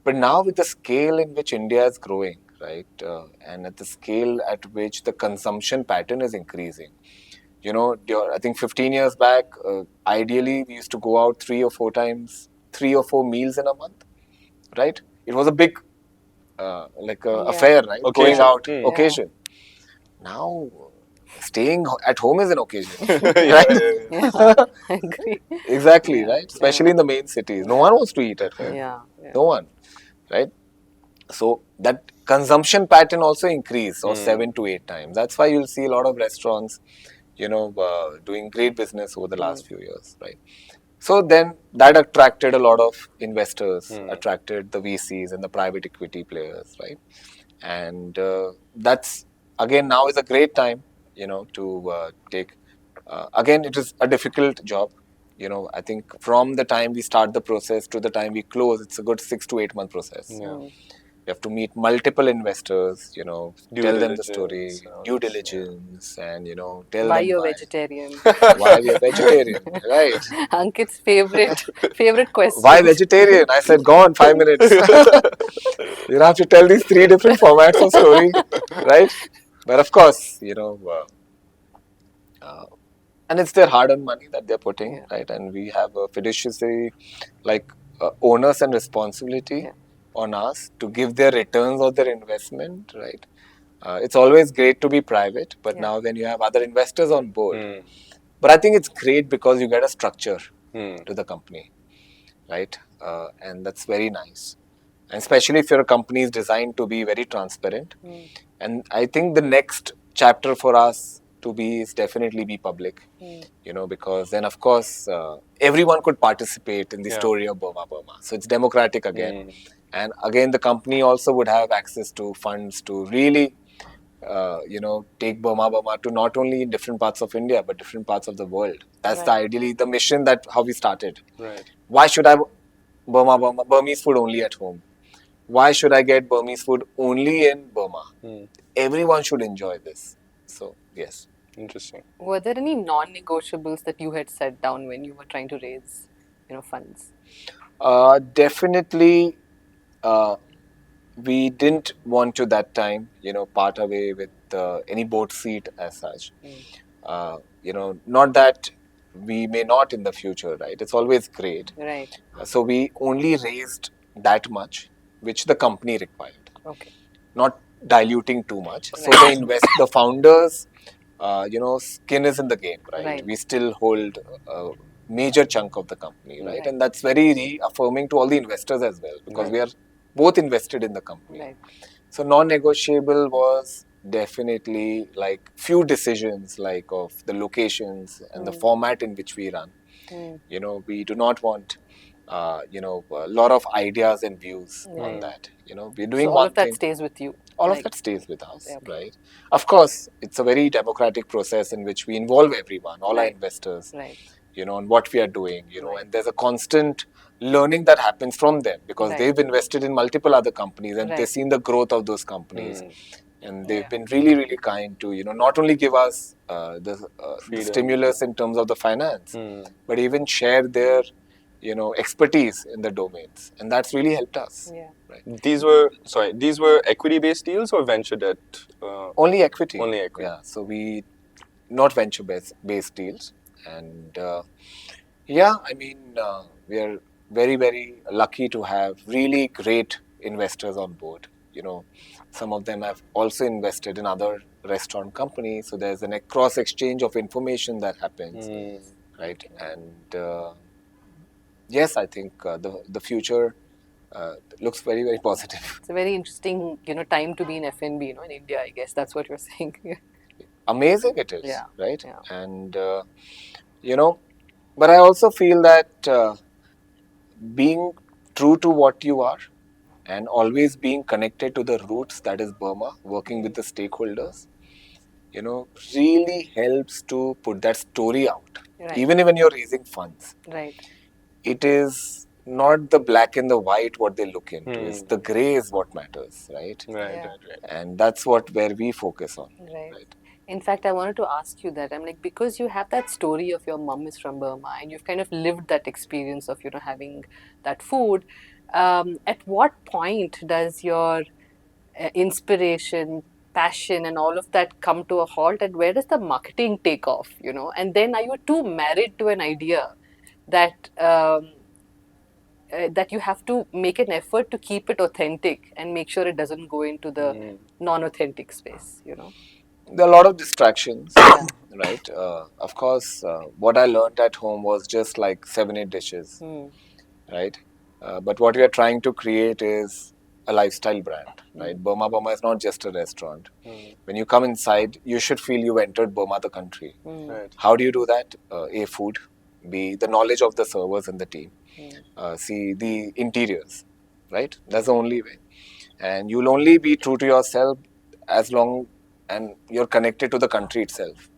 But now with the scale in which India is growing, right, and at the scale at which the consumption pattern is increasing, I think 15 years back, ideally we used to go out 3 or 4 meals in a month, right? It was a big affair, right? Occasion. Going out Yeah. occasion. Now, staying at home is an occasion, Yeah, right? Yeah. I agree. Exactly, Yeah. right? Especially in the main cities. No one wants to eat at home. Yeah. Yeah. No one, right? So that consumption pattern also increased or 7 to 8 times. That's why you'll see a lot of restaurants, doing great business over the last few years, right? So then that attracted a lot of investors, attracted the VCs and the private equity players, right? And that's, again, now is a great time, to take. Again, it is a difficult job. I think from the time we start the process to the time we close, it's a good 6 to 8 month process. Yeah. You have to meet multiple investors, tell them the story, diligence, due diligence, and, tell Why them you're vegetarian? why we are vegetarian, right? Ankit's favorite question. Why vegetarian? I said, go on, 5 minutes. You have to tell these 3 different formats of story, right? But of course, and it's their hard-earned money that they're putting, right? And we have a fiduciary, onus and responsibility on us to give their returns on their investment, right? It's always great to be private, but now when you have other investors on board, but I think it's great because you get a structure to the company, right? And that's very nice. And especially if your company is designed to be very transparent. And I think the next chapter for us to be is definitely be public, because then of course everyone could participate in the story of Burma Burma. So it's democratic again. And again, the company also would have access to funds to really, take Burma Burma to not only in different parts of India, but different parts of the world. That's ideally the mission that how we started. Right. Why should I Burma Burma, Burmese food only at home? why should I get Burmese food only in Burma? Mm. Everyone should enjoy this. So, yes. Interesting. Were there any non-negotiables that you had set down when you were trying to raise, funds? Definitely, we didn't want to that time, part away with any boat seat as such. Not that we may not in the future, right? It's always great. Right. So we only raised that much which the company required, Okay. not diluting too much. So Right. the founders, skin is in the game, right? Right. We still hold a major chunk of the company, right? Right. And that's very reaffirming to all the investors as well, because Right. we are both invested in the company. Right. So non-negotiable was definitely like few decisions, like of the locations and the format in which we run. We do not want a lot of ideas and views on that. We're doing So all one of that thing. stays with you. All of that stays with us, right? Of course, it's a very democratic process in which we involve everyone, all our Right. investors, Right. on what we are doing, Right. and there's a constant learning that happens from them, because Right. they've invested in multiple other companies and they've Right. seen the growth of those companies. And they've Yeah. been really, really kind to, not only give us the Freedom. stimulus in terms of the finance, but even share their, expertise in the domains. And that's really helped us. Yeah. Right? These were equity-based deals or venture debt? Only equity. Only equity. Yeah. So we, not venture-based deals. And I mean, we are very, very lucky to have really great investors on board. Some of them have also invested in other restaurant companies. So there's a cross exchange of information that happens, right? And yes, I think the future looks very, very positive. It's a very interesting, time to be in F&B, in India, I guess. That's what you're saying. Amazing it is, Yeah. right? Yeah. And, but I also feel that being true to what you are and always being connected to the roots, that is Burma, working with the stakeholders, really helps to put that story out. Right. Even when you're raising funds, Right. it is not the black and the white what they look into. It's the gray is what matters, right? Right, Yeah. right. And that's where we focus on. Right. In fact, I wanted to ask you that. I'm like, because you have that story of your mom is from Burma and you've kind of lived that experience of, having that food. At what point does your inspiration, passion, and all of that come to a halt? And where does the marketing take off, And then are you too married to an idea that that you have to make an effort to keep it authentic and make sure it doesn't go into the non-authentic space, There are a lot of distractions, Yeah. right? Of course, what I learned at home was just like 7-8 dishes, right? But what we are trying to create is a lifestyle brand, right? Burma Burma is not just a restaurant. When you come inside, you should feel you've entered Burma, the country. Right. How do you do that? A, food. B, the knowledge of the servers and the team. C, the interiors, right? That's the only way. And you'll only be true to yourself as long and you're connected to the country itself,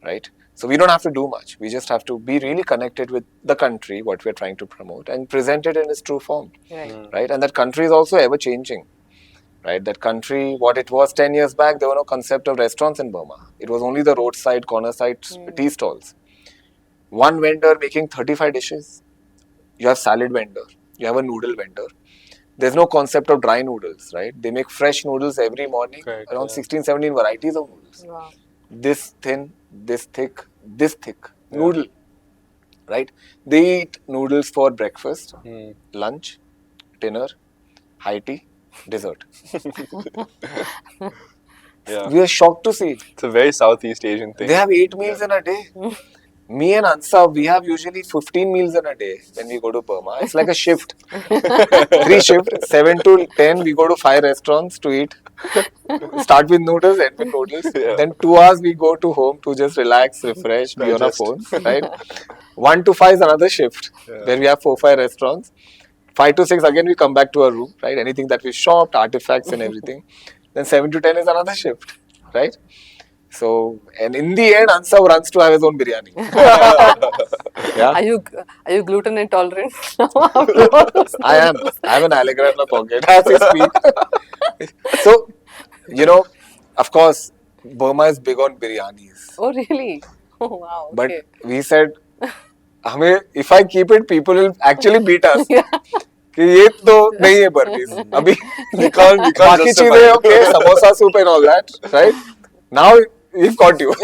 right? So we don't have to do much. We just have to be really connected with the country, what we're trying to promote, and present it in its true form, right? And that country is also ever changing, right? That country, what it was 10 years back, there were no concept of restaurants in Burma. It was only the roadside, corner side tea stalls. One vendor making 35 dishes. You have salad vendor. You have a noodle vendor. There's no concept of dry noodles, right? They make fresh noodles every morning, Correct, around yeah. 16, 17 varieties of noodles. Wow. This thin, this thick noodle, right? They eat noodles for breakfast, lunch, dinner, high tea, dessert. Yeah. We are shocked to see. It's a very Southeast Asian thing. They have 8 meals in a day. Me and Ansa, we have usually 15 meals in a day when we go to Burma. It's like a shift. 3 shifts, 7 to 10, we go to 5 restaurants to eat. Start with noodles, end with noodles. Yeah. Then 2 hours we go to home to just relax, refresh, be on our Digest. phones, right? 1 to 5 is another shift where we have 4-5 restaurants. 5 to 6 again we come back to our room, right? Anything that we shopped, artifacts and everything. Then 7 to 10 is another shift, right? So, and in the end, Ansav runs to have his own biryani. Yeah. Are you gluten intolerant now after all those I am. noodles? I have an Allegra in my pocket as we speak. So, of course, Burma is big on biryanis. Oh, really? Oh, wow. But Okay. we said, if I keep it, people will actually beat us. Yeah. कि ये तो नहीं है Burmese. अभी we can't बाकी justify चीजें it. okay, samosa soup and all that, right? Now we've got you.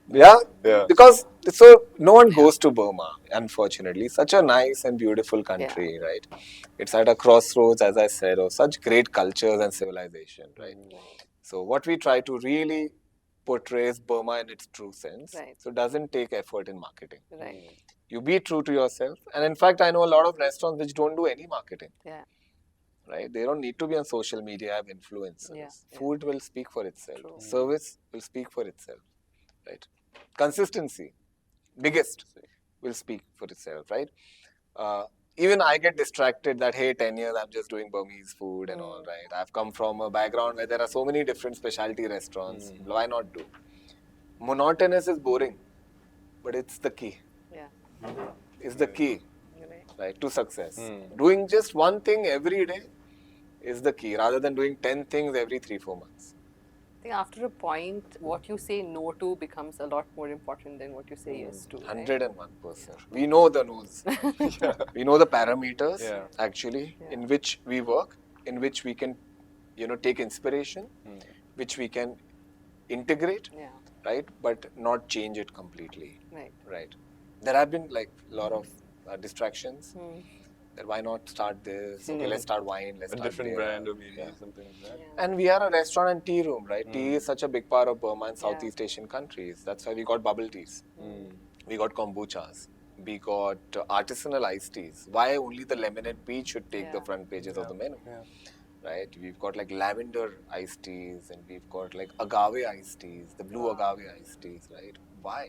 Yeah, Yeah. because so no one goes to Burma, unfortunately. Such a nice and beautiful country, right? It's at a crossroads, as I said, of such great cultures and civilization, right? So what we try to really portray is Burma in its true sense. Right. So it doesn't take effort in marketing. Right. You be true to yourself. And in fact, I know a lot of restaurants which don't do any marketing. Yeah. Right? They don't need to be on social media, have influencers. Yeah. Food will speak for itself. True. Service will speak for itself. Right? Consistency, biggest, will speak for itself, right? Even I get distracted that, hey, 10 years I'm just doing Burmese food and all, right? I've come from a background where there are so many different specialty restaurants. Why not do? Monotonous is boring, but it's the key. Yeah. It's the key, Right. right, to success. Doing just one thing every day is the key, rather than doing 10 things every 3-4 months. I think after a point, what you say no to becomes a lot more important than what you say yes to. Right? 101%. We know the no's. We know the parameters, actually, Yeah. in which we work, in which we can, take inspiration, which we can integrate, Yeah. right? But not change it completely, Right. right? There have been like a lot of distractions. That why not start this? Okay, let's start wine. Let's A start different beer. brand or maybe Yeah. something like that. Yeah. And we are a restaurant and tea room, right? Tea is such a big part of Burma and Yeah. Southeast Asian countries. That's why we got bubble teas. We got kombuchas. We got artisanal iced teas. Why only the lemon and peach should take the Yeah. front pages of the menu? Yeah. Right? We've got like lavender iced teas and we've got like agave iced teas, the blue agave iced teas, right? Why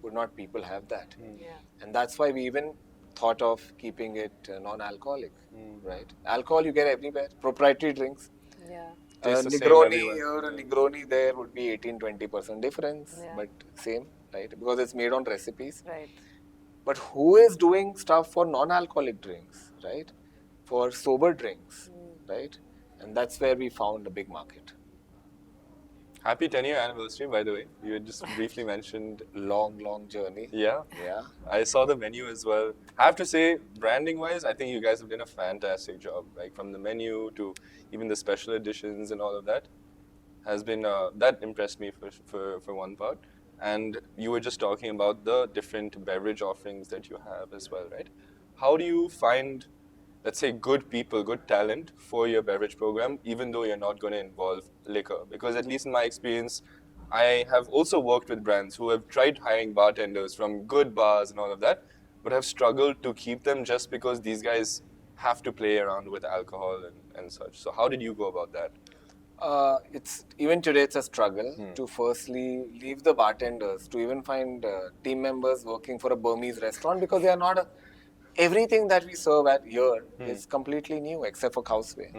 would not people have that? Yeah. And that's why we even thought of keeping it non-alcoholic, right? Alcohol you get everywhere. Proprietary drinks. Yeah. A Tastes the same Negroni everywhere. or a Negroni there would be 18-20% difference, Yeah. but same, right? Because it's made on recipes. Right. But who is doing stuff for non-alcoholic drinks, right? For sober drinks, right? And that's where we found a big market. Happy 10-year anniversary, by the way. You had just briefly mentioned. Long journey. Yeah. Yeah. I saw the menu as well. I have to say, branding wise, I think you guys have done a fantastic job. Like from the menu to even the special editions and all of that has been that impressed me for one part. And you were just talking about the different beverage offerings that you have as well, right? How do you find, let's say, good people, good talent for your beverage program, even though you're not going to involve liquor? Because at least in my experience, I have also worked with brands who have tried hiring bartenders from good bars and all of that, but have struggled to keep them just because these guys have to play around with alcohol and such. So how did you go about that? It's even today it's a struggle to firstly leave the bartenders to even find team members working for a Burmese restaurant because they are not everything that we serve at here is completely new except for Causeway,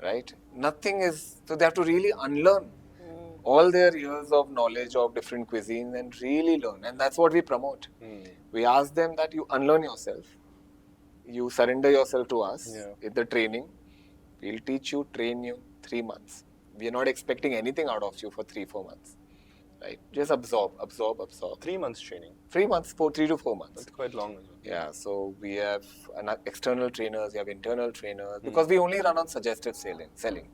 right? Nothing is, so they have to really unlearn all their years of knowledge of different cuisines and really learn, and that's what we promote. We ask them that you unlearn yourself, you surrender yourself to us in the training. We'll teach you, train you 3 months. We are not expecting anything out of you for 3-4 months, right? Just absorb. 3 months training. 3 months, 3 to 4 months. That's quite long as well. Yeah, so we have external trainers, we have internal trainers, because we only run on suggestive selling.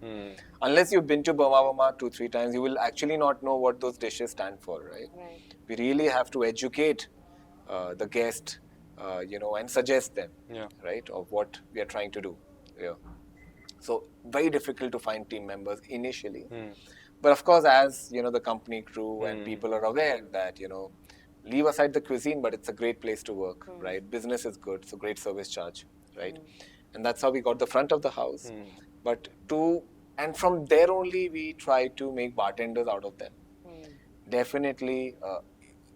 Unless you've been to Burma Burma 2-3 times, you will actually not know what those dishes stand for, right? Right. We really have to educate the guest, and suggest them, right, of what we are trying to do. Yeah. So very difficult to find team members initially. But of course, as the company grew and people are aware that, leave aside the cuisine, but it's a great place to work, right? Business is good, so great service charge, right? And that's how we got the front of the house. And from there only we try to make bartenders out of them. Definitely,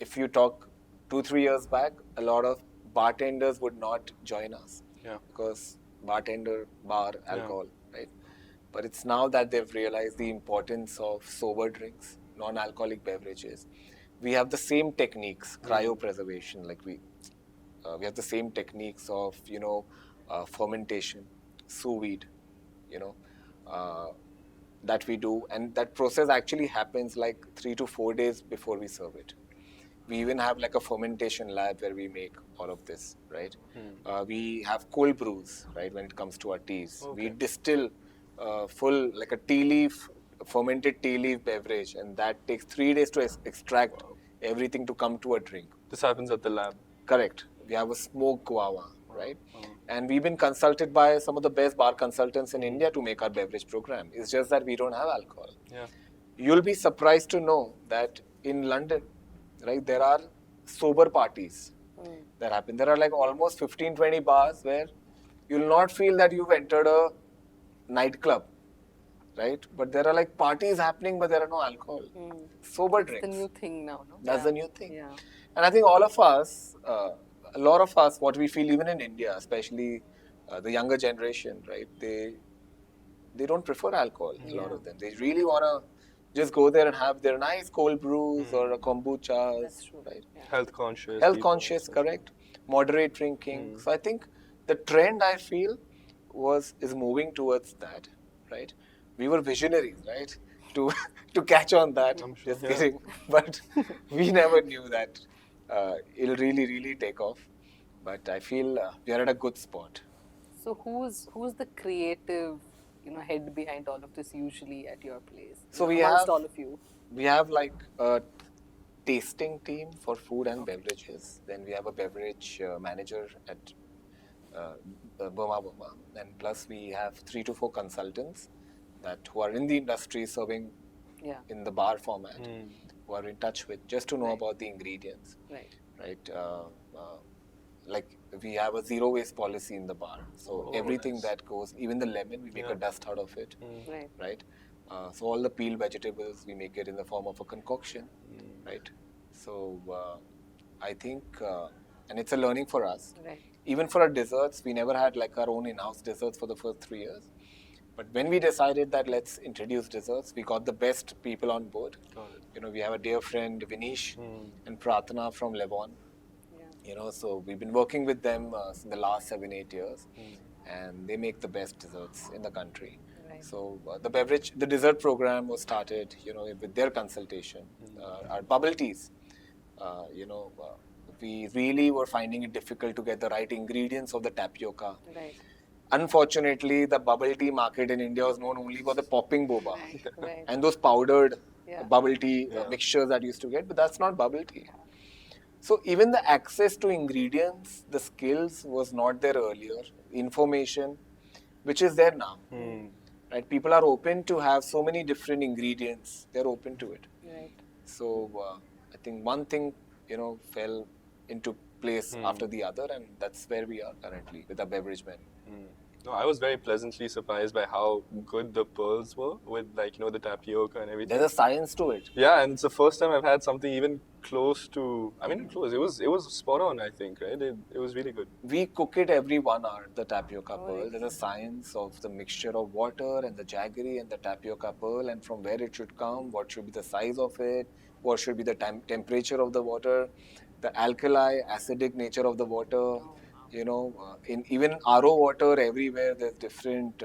if you talk 2-3 years back, a lot of bartenders would not join us because bartender, bar, alcohol, right? But it's now that they've realized the importance of sober drinks, non-alcoholic beverages. we have the same techniques, cryopreservation, like we have the same techniques of, fermentation, sous vide, you know, uh, that we do. And that process actually happens like 3 to 4 days before we serve it. We even have like a fermentation lab where we make all of this, right? We have cold brews, right, when it comes to our teas. We distill full, like a tea leaf, fermented tea leaf beverage, and that takes 3 days to extract everything to come to a drink. This happens at the lab. Correct. We have a smoke guava, right? And we've been consulted by some of the best bar consultants in India to make our beverage program. It's just that we don't have alcohol. Yeah. You'll be surprised to know that in London, right, there are sober parties that happen. There are like almost 15, 20 bars where you'll not feel that you've entered a nightclub, right? But there are like parties happening, but there are no alcohol. Sober It's drinks. the new thing now, no? That's the new thing. Yeah. And I think all of us, a lot of us, what we feel even in India, especially the younger generation, right? They don't prefer alcohol, a lot of them. They really want to just go there and have their nice cold brews or a kombucha, That's true. right? Yeah. Health conscious. Health people, conscious, especially. correct? Moderate drinking. So I think the trend, I feel, is moving towards that, right? We were visionaries, right? To catch on that. I'm sure, Just yeah. kidding. But we never knew that it'll really take off. But I feel we are at a good spot. So who's the creative, head behind all of this usually at your place? So we amongst have- all of you. We have like a tasting team for food and beverages. Then we have a beverage manager at Burma Burma. And plus we have 3 to 4 consultants who are in the industry serving Yeah. in the bar format, who are in touch with just to know about the ingredients, Right. right? Like we have a zero waste policy in the bar. So everything nice. that goes, even the lemon, we make a dust out of it, Right. right? So all the peeled vegetables, we make it in the form of a concoction, right? So I think, and it's a learning for us. Right. Even for our desserts, we never had like our own in-house desserts for the first 3 years. But when we decided that let's introduce desserts, we got the best people on board. Got it. We have a dear friend, Vinish and Pratana from Levon. Yeah. So we've been working with them in the last 7-8 years, and they make the best desserts in the country. Right. So the dessert program was started, with their consultation. Our bubble teas, we really were finding it difficult to get the right ingredients of the tapioca. Right. Unfortunately, the bubble tea market in India was known only for the popping boba Right. and those powdered Yeah. bubble tea mixtures that you used to get, but that's not bubble tea. So even the access to ingredients, the skills was not there earlier. Information, which is there now. Right? People are open to have so many different ingredients. They're open to it. Right. So I think one thing, fell into place after the other, and that's where we are currently with our beverage menu. No, I was very pleasantly surprised by how good the pearls were with the tapioca and everything. There's a science to it. Yeah, and it's the first time I've had something even close to. I mean, close. It was spot on. I think, right? It was really good. We cook it every 1 hour, the tapioca Oh, pearl. There's a science of the mixture of water and the jaggery and the tapioca pearl, and from where it should come, what should be the size of it, what should be the temperature of the water, the alkali, acidic nature of the water. In even RO water, everywhere there's different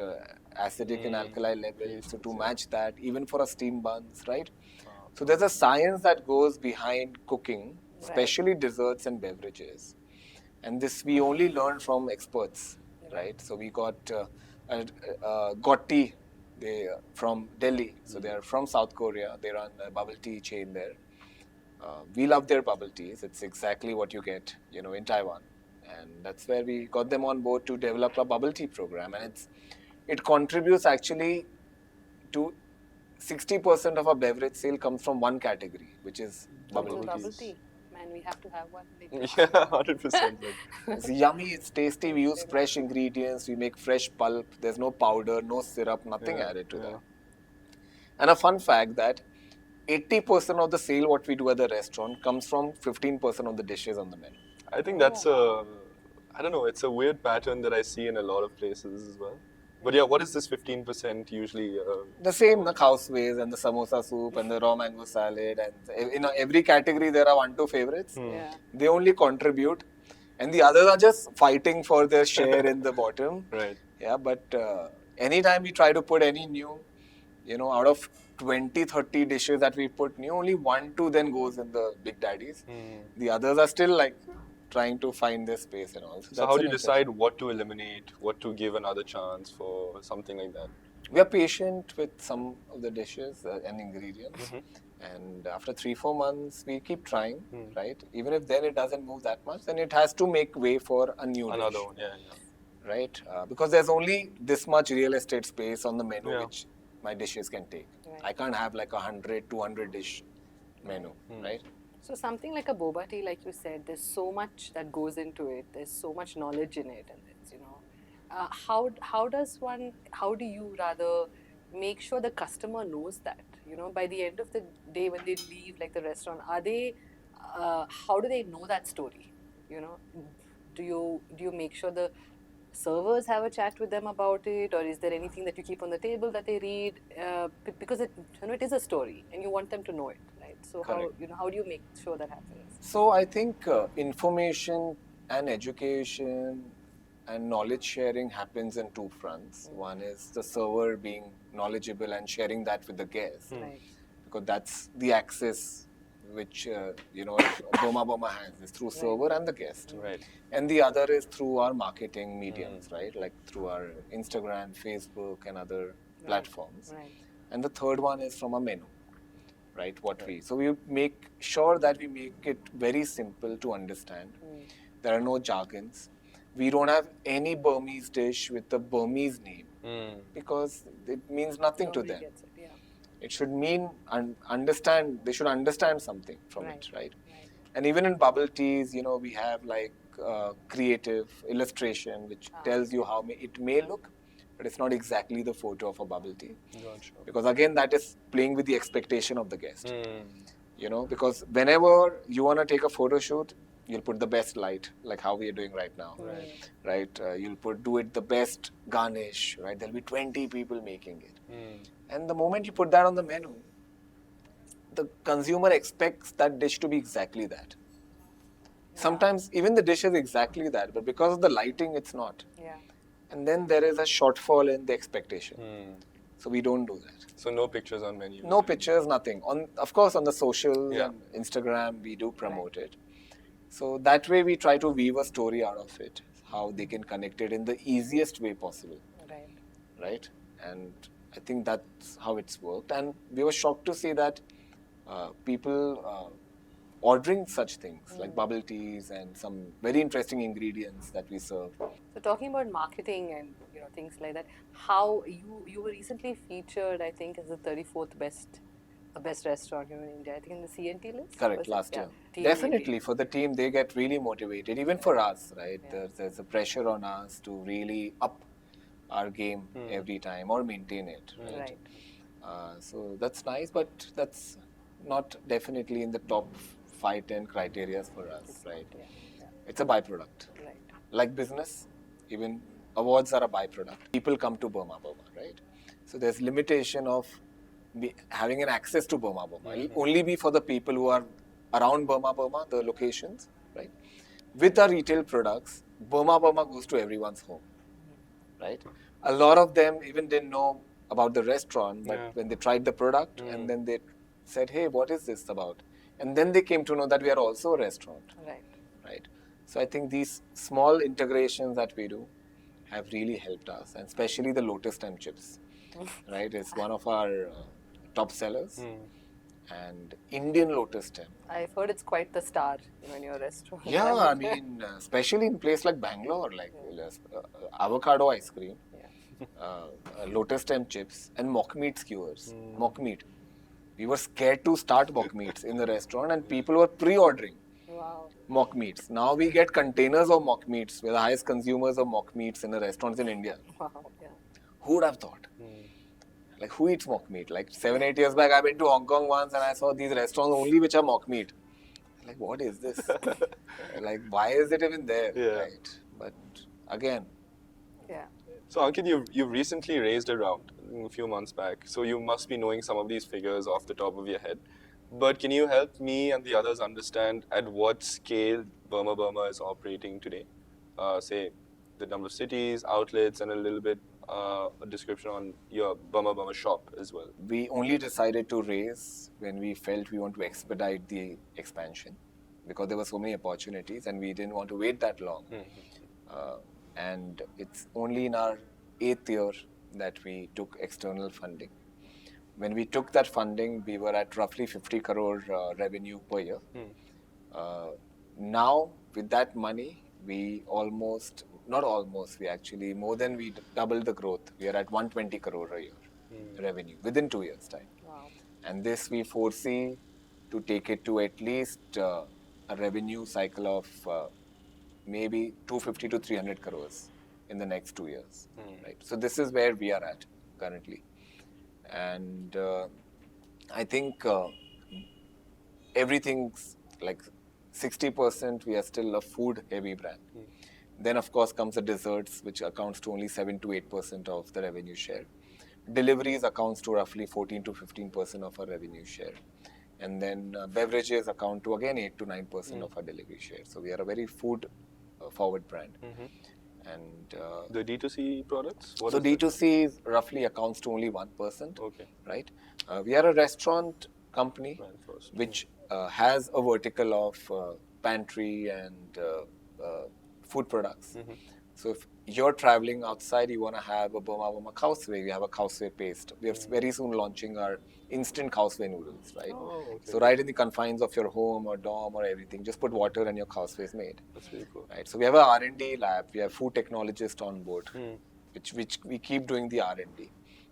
acidic and alkali levels. So to match that, even for a steam buns, right? So there's a science that goes behind cooking, especially desserts and beverages. And this we only learn from experts, right? So we got Gotti, they from Delhi. So they are from South Korea. They run a bubble tea chain there. We love their bubble teas. It's exactly what you get, in Taiwan. And that's where we got them on board to develop a bubble tea program. And it contributes actually to 60% of our beverage sale comes from one category, which is bubble So tea. bubble tea. Man, we have to have one later. Yeah, 100%. It's yummy, it's tasty. We use fresh ingredients. We make fresh pulp. There's no powder, no syrup, nothing added to that. And a fun fact that 80% of the sale what we do at the restaurant comes from 15% of the dishes on the menu. I think that's I don't know, it's a weird pattern that I see in a lot of places as well. But yeah, what is this 15% usually? The same, the khawsways and the samosa soup and the raw mango salad, and in every category there are 1-2 favorites. Yeah. They only contribute, and the others are just fighting for their share in the bottom. Right. Yeah, but anytime we try to put any new, out of 20-30 dishes that we put new, only 1-2 then goes in the big daddies. The others are still like trying to find their space and all. So how do you decide what to eliminate, what to give another chance for, something like that? We are patient with some of the dishes and ingredients. And after 3-4 months, we keep trying, right? Even if then it doesn't move that much, then it has to make way for a new Another dish. one, yeah. Right? Because there's only this much real estate space on the menu which my dishes can take. Right. I can't have like 100, 200 dish menu, right? So something like a boba tea, like you said, there's so much that goes into it. There's so much knowledge in it, and it's, how do you rather make sure the customer knows that? By the end of the day when they leave, like the restaurant, how do they know that story? Do you make sure the servers have a chat with them about it, or is there anything that you keep on the table that they read? Because it is a story, and you want them to know it, right? So Correct. how do you make sure that happens? So I think information and education and knowledge sharing happens in 2 fronts. One is the server being knowledgeable and sharing that with the guest, Right. because that's the access which Burma Burma has, is through server and the guest. Right. And the other is through our marketing mediums, right? Like through our Instagram, Facebook, and other platforms. Right. And the third one is from a menu, right? So we make sure that we make it very simple to understand. There are no jargons. We don't have any Burmese dish with the Burmese name because it means nothing to Nobody them. gets it, yeah. It should mean understand. They should understand something from Right. it, right? And even in bubble teas, we have like creative illustration which tells you how it may look, but it's not exactly the photo of a bubble tea. Gotcha. Because again, that is playing with the expectation of the guest. Because whenever you want to take a photo shoot, you'll put the best light, like how we are doing right now. Right. You'll do it the best garnish, right? There'll be 20 people making it. And the moment you put that on the menu, the consumer expects that dish to be exactly that. Sometimes even the dish is exactly that, but because of the lighting, it's not. Yeah. And then there is a shortfall in the expectation. So we don't do that. So no pictures on menu. No pictures, nothing. Of course, on the social Yeah. and Instagram, we do promote it. So that way we try to weave a story out of it, how they can connect it in the easiest way possible, Right. right? And I think that's how it's worked. And we were shocked to see that people ordering such things like bubble teas and some very interesting ingredients that we serve. So talking about marketing and things like that, how you were recently featured, I think, as the 34th best restaurant in India. I think in the CNT list. Correct, Was it? last Yeah, year. TNT. Definitely, for the team, they get really motivated. Even for us, right? There's a pressure on us to really up our game every time or maintain it. Right. So that's nice, but that's not definitely in the top 5-10 criteria for us, right? Yeah. It's a byproduct. Right. Like business, even awards are a byproduct. People come to Burma Burma, right? So there's limitation of having an access to Burma Burma. It'll only be for the people who are around Burma Burma, the locations, right? With our retail products, Burma Burma goes to everyone's home, right? A lot of them even didn't know about the restaurant, but when they tried the product and then they said, hey, what is this about? And then they came to know that we are also a restaurant, right? So I think these small integrations that we do have really helped us, and especially the lotus stem chips, right? It's one of our top sellers. And Indian lotus stem. I've heard it's quite the star in your restaurant. Yeah, I mean, especially in place like Bangalore, like avocado ice cream, lotus stem chips, and mock meat skewers. Mock meat. We were scared to start mock meats in the restaurant, and people were pre-ordering mock meats. Now we get containers of mock meats. We're the highest consumers of mock meats in the restaurants in India. Wow. Yeah. Who would have thought? Like, who eats mock meat? Like 7-8 years back, I went to Hong Kong once and I saw these restaurants only which are mock meat. Like, what is this? Like, why is it even there? Yeah. Right. But again, Yeah. So Ankit, you've recently raised a round a few months back, so you must be knowing some of these figures off the top of your head. But can you help me and the others understand at what scale Burma Burma is operating today? Say the number of cities, outlets, and a little bit a description on your Burma Burma shop as well. We only decided to raise when we felt we want to expedite the expansion because there were so many opportunities and we didn't want to wait that long. And it's only in our 8th year that we took external funding. When we took that funding, we were at roughly 50 crore revenue per year. Now, with that money, we actually doubled the growth. We are at 120 crore a year revenue within 2 years' time. Wow. And this we foresee to take it to at least a revenue cycle of maybe 250 to 300 crores in the next 2 years. Right. So this is where we are at currently. And I think everything's like 60% we are still a food heavy brand. Then of course comes the desserts, which accounts to only 7 to 8% of the revenue share. Deliveries accounts to roughly 14 to 15% of our revenue share. And then beverages account to again 8 to 9% of our delivery share. So we are a very food forward brand. And The D2C products? so D2C roughly accounts to only 1%. Okay. Right? We are a restaurant company Brand first. which has a vertical of pantry and food products. So if you're traveling outside, you want to have a Burma Burma Causeway, we have a Causeway paste. We are very soon launching our instant Causeway noodles, right? Oh, okay. So right in the confines of your home or dorm or everything, just put water and your Causeway is made. That's really cool. Right? So we have a R&D lab, we have food technologists on board, which we keep doing the R&D.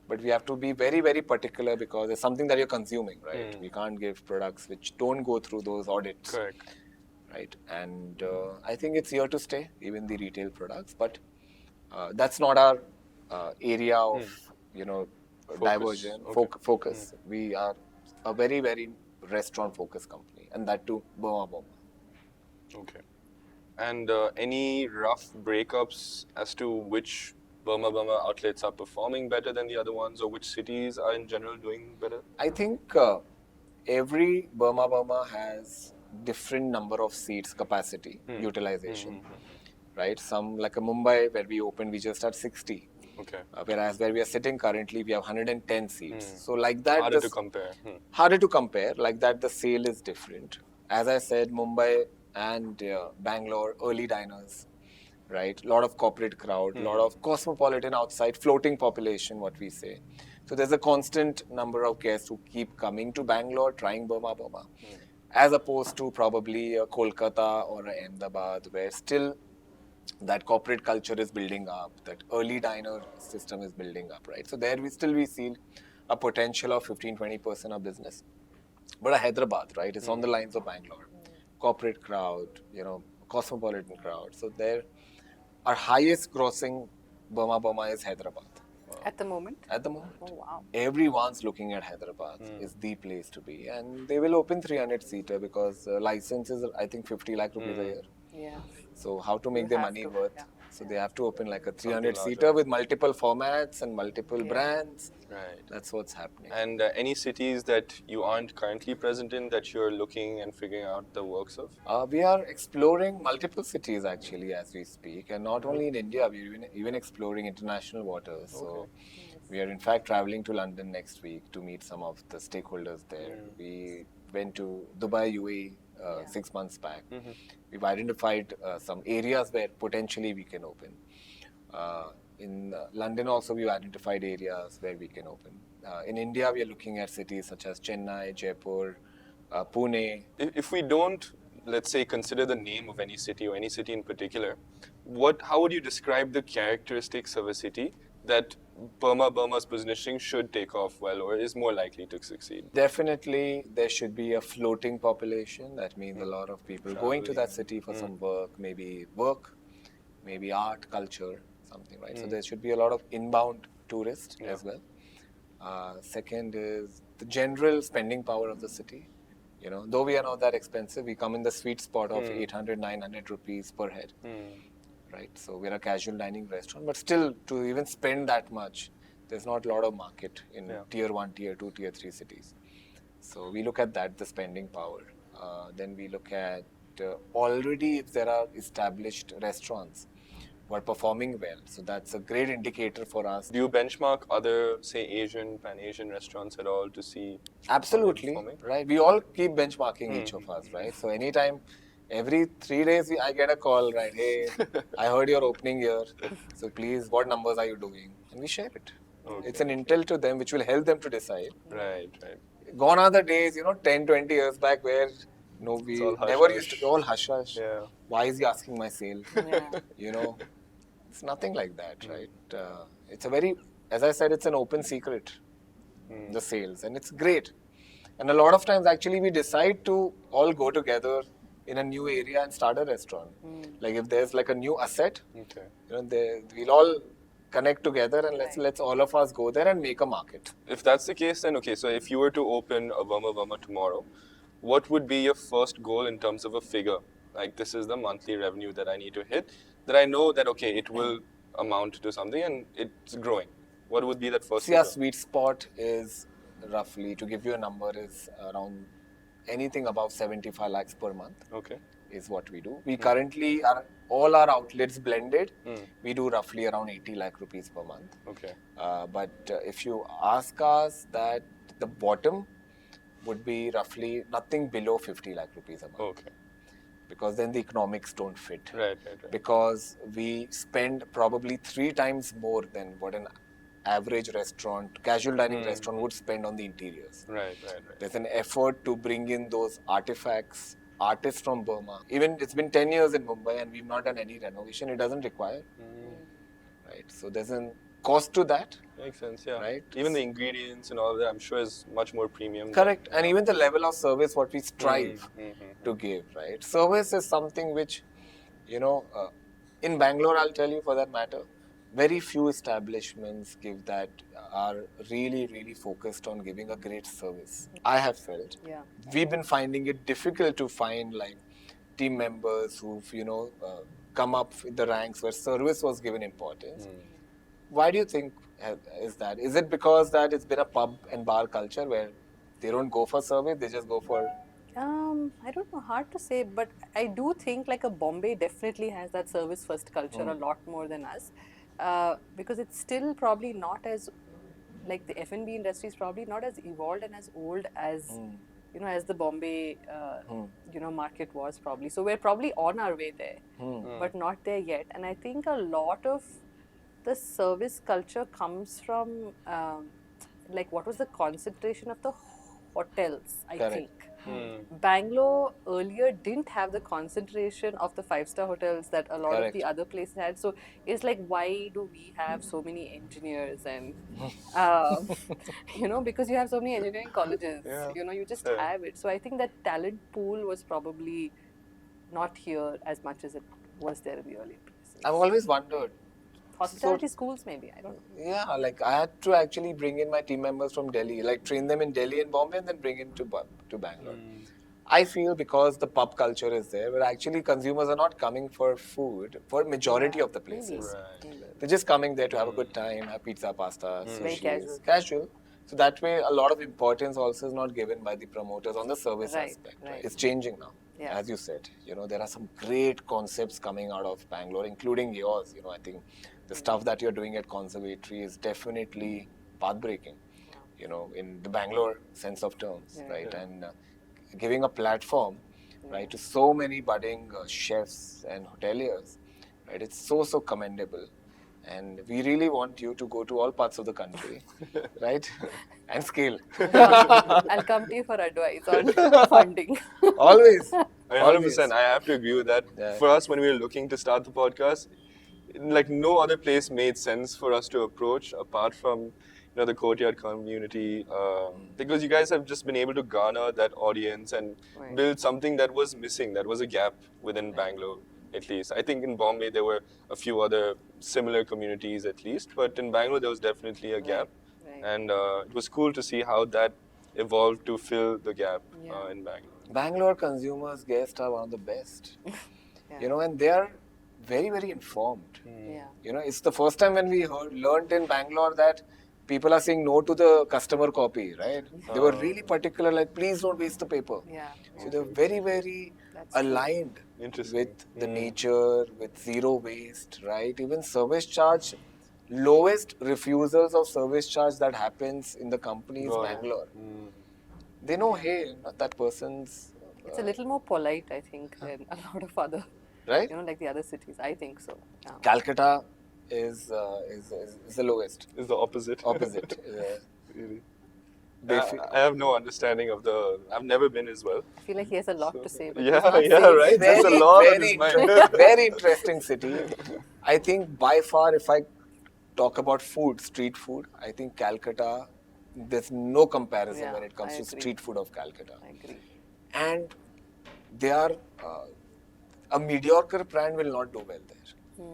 But we have to be very, very particular because it's something that you're consuming, right? We can't give products which don't go through those audits. Correct. Right? And I think it's here to stay, even the retail products. But that's not our area of, diversion, Okay. focus. We are a very, very restaurant-focused company, and that too, Burma Burma. Okay. And any rough breakups as to which Burma Burma outlets are performing better than the other ones, or which cities are in general doing better? I think every Burma Burma has different number of seats capacity utilization, right? Some like a Mumbai where we opened, we just had 60. Okay. Whereas where we are sitting currently, we have 110 seats. So like that, Harder to compare. harder to compare. Like that, the sale is different. As I said, Mumbai and Bangalore, early diners, right? A lot of corporate crowd, a lot of cosmopolitan outside, floating population, what we say. So there's a constant number of guests who keep coming to Bangalore, trying Burma Burma, as opposed to probably a Kolkata or a Ahmedabad, where still that corporate culture is building up, that early diner system is building up, right? So there we see a potential of 15-20% of business. But a Hyderabad, right? It's on the lines of Bangalore. Corporate crowd, cosmopolitan crowd. So there, our highest grossing Burma Burma is Hyderabad. At the moment? At the moment. Oh, wow. Everyone's looking at Hyderabad. Is the place to be. And they will open 300-seater because license is, I think, 50 lakh rupees a year. Yeah. So how to make You their have money to, worth? yeah. So they have to open like a Something 300-seater larger. with multiple formats and multiple brands. Right. That's what's happening. And any cities that you aren't currently present in that you're looking and figuring out the works of? We are exploring multiple cities actually as we speak, and not only in India, we're even exploring international waters. So we are in fact traveling to London next week to meet some of the stakeholders there. We went to Dubai, UAE 6 months back. We've identified some areas where potentially we can open. In London also we've identified areas where we can open. In India we are looking at cities such as Chennai, Jaipur, Pune. If we don't, let's say, consider the name of any city or any city in particular, how would you describe the characteristics of a city that Burma's positioning should take off well or is more likely to succeed? Definitely, there should be a floating population. That means a lot of people going to that city for some work, maybe art, culture, something, right? So there should be a lot of inbound tourists as well. Second is the general spending power of the city. Though we are not that expensive, we come in the sweet spot of 800, 900 rupees per head. right? So we're a casual dining restaurant, but still to even spend that much, there's not a lot of market in tier 1, tier 2, tier 3 cities. So we look at that, the spending power. Then we look at already if there are established restaurants who are performing well. So that's a great indicator for us. Do you benchmark other, say, Asian, Pan-Asian restaurants at all to see Absolutely, how they're performing? right? We all keep benchmarking each of us, right? So anytime, every 3 days, I get a call, right? Hey, I heard you're opening here. So please, what numbers are you doing? And we share it. Okay. It's an intel to them which will help them to decide. Right. Gone are the days, 10, 20 years back where we all hush, never hush. used to, all hush hush. Yeah. Why is he asking my sale? Yeah. It's nothing like that, right? It's a very, as I said, it's an open secret, the sales, and it's great. And a lot of times, actually, we decide to all go together in a new area and start a restaurant. Like if there's like a new asset, Okay. we'll all connect together and let's all of us go there and make a market. If that's the case, then okay. So if you were to open a Burma Burma tomorrow, what would be your first goal in terms of a figure? Like this is the monthly revenue that I need to hit, that I know that okay, it will amount to something and it's growing. What would be that first See, our figure? sweet spot is roughly, to give you a number, is around anything above 75 lakhs per month. Okay. Is what we do. We currently are all our outlets blended. We do roughly around 80 lakh rupees per month. Okay. But if you ask us, that the bottom would be roughly nothing below 50 lakh rupees a month. Okay. Because then the economics don't fit. Right. Because we spend probably 3 times more than what an average restaurant, casual dining restaurant would spend on the interiors. Right. There's an effort to bring in those artifacts, artists from Burma. Even it's been 10 years in Mumbai and we've not done any renovation. It doesn't require. Right. So there's a cost to that. Makes sense, yeah. Right. Even the ingredients and all that, I'm sure is much more premium. Correct. And even the level of service what we strive to give, right? Service is something which, in Bangalore, I'll tell you for that matter, very few establishments give that, are really, really focused on giving a great service. I have felt. Yeah. We've been finding it difficult to find like team members who've, come up in the ranks where service was given importance. Why do you think is that? Is it because that it's been a pub and bar culture where they don't go for service, they just go for... I don't know, hard to say, but I do think like a Bombay definitely has that service first culture a lot more than us, because it's still probably not as, like the F&B industry is probably not as evolved and as old as, as the Bombay, market was probably. So we're probably on our way there, but not there yet. And I think a lot of the service culture comes from, what was the concentration of the hotels, I think. Bangalore earlier didn't have the concentration of the 5-star hotels that a lot of the other places had. So it's like, why do we have so many engineers? And, because you have so many engineering colleges, you just have it. So I think that talent pool was probably not here as much as it was there in the earlier places. I've always wondered. Hospitality schools, maybe. I don't know. Yeah, I had to actually bring in my team members from Delhi, train them in Delhi and Bombay and then bring in to Bangalore. I feel because the pub culture is there, where actually consumers are not coming for food for majority of the places. They're just coming there to have a good time, have pizza, pasta, sushi. Very Casual. So that way, a lot of importance also is not given by the promoters on the service aspect. Right. It's changing now. Yeah. As you said, there are some great concepts coming out of Bangalore, including yours. I think the stuff that you're doing at Conservatory is definitely path-breaking, in the Bangalore sense of terms, right? And giving a platform, right, to so many budding chefs and hoteliers, right? It's so commendable. And we really want you to go to all parts of the country, right? And scale. I'll come to you for advice on funding. Always. 100%. I have to agree with that. Yeah. For us, when we were looking to start the podcast, no other place made sense for us to approach apart from the Courtyard community, because you guys have just been able to garner that audience and build something that was missing, that was a gap within Bangalore, at least. I think in Bombay there were a few other similar communities at least, but in Bangalore there was definitely a gap. And it was cool to see how that evolved to fill the gap in Bangalore. Bangalore consumers, guests are one of the best. And they're very, very informed. Yeah. You know, it's the first time when we learned in Bangalore that people are saying no to the customer copy, right? They were really particular, like, please don't waste the paper. Yeah. So they're very, very That's true. aligned Interesting. with the nature, with zero waste, right? Even service charge, lowest refusals of service charge that happens in the company is Bangalore. They know, hey, that person's It's a little more polite, I think, than a lot of other, right. like the other cities. I think so. Yeah. Calcutta is the lowest. Is the opposite. Opposite. Really. They I, fe- I have no understanding of the. I've never been as well. I feel like he has a lot to say, but Yeah, he's not yeah, saying right. it. There's a very, lot on very, his mind. very interesting city. I think by far, if I talk about food, street food, I think Calcutta, there's no comparison Yeah, when it comes I to agree. street food of Calcutta. I agree. And they are, a mediocre brand will not do well there.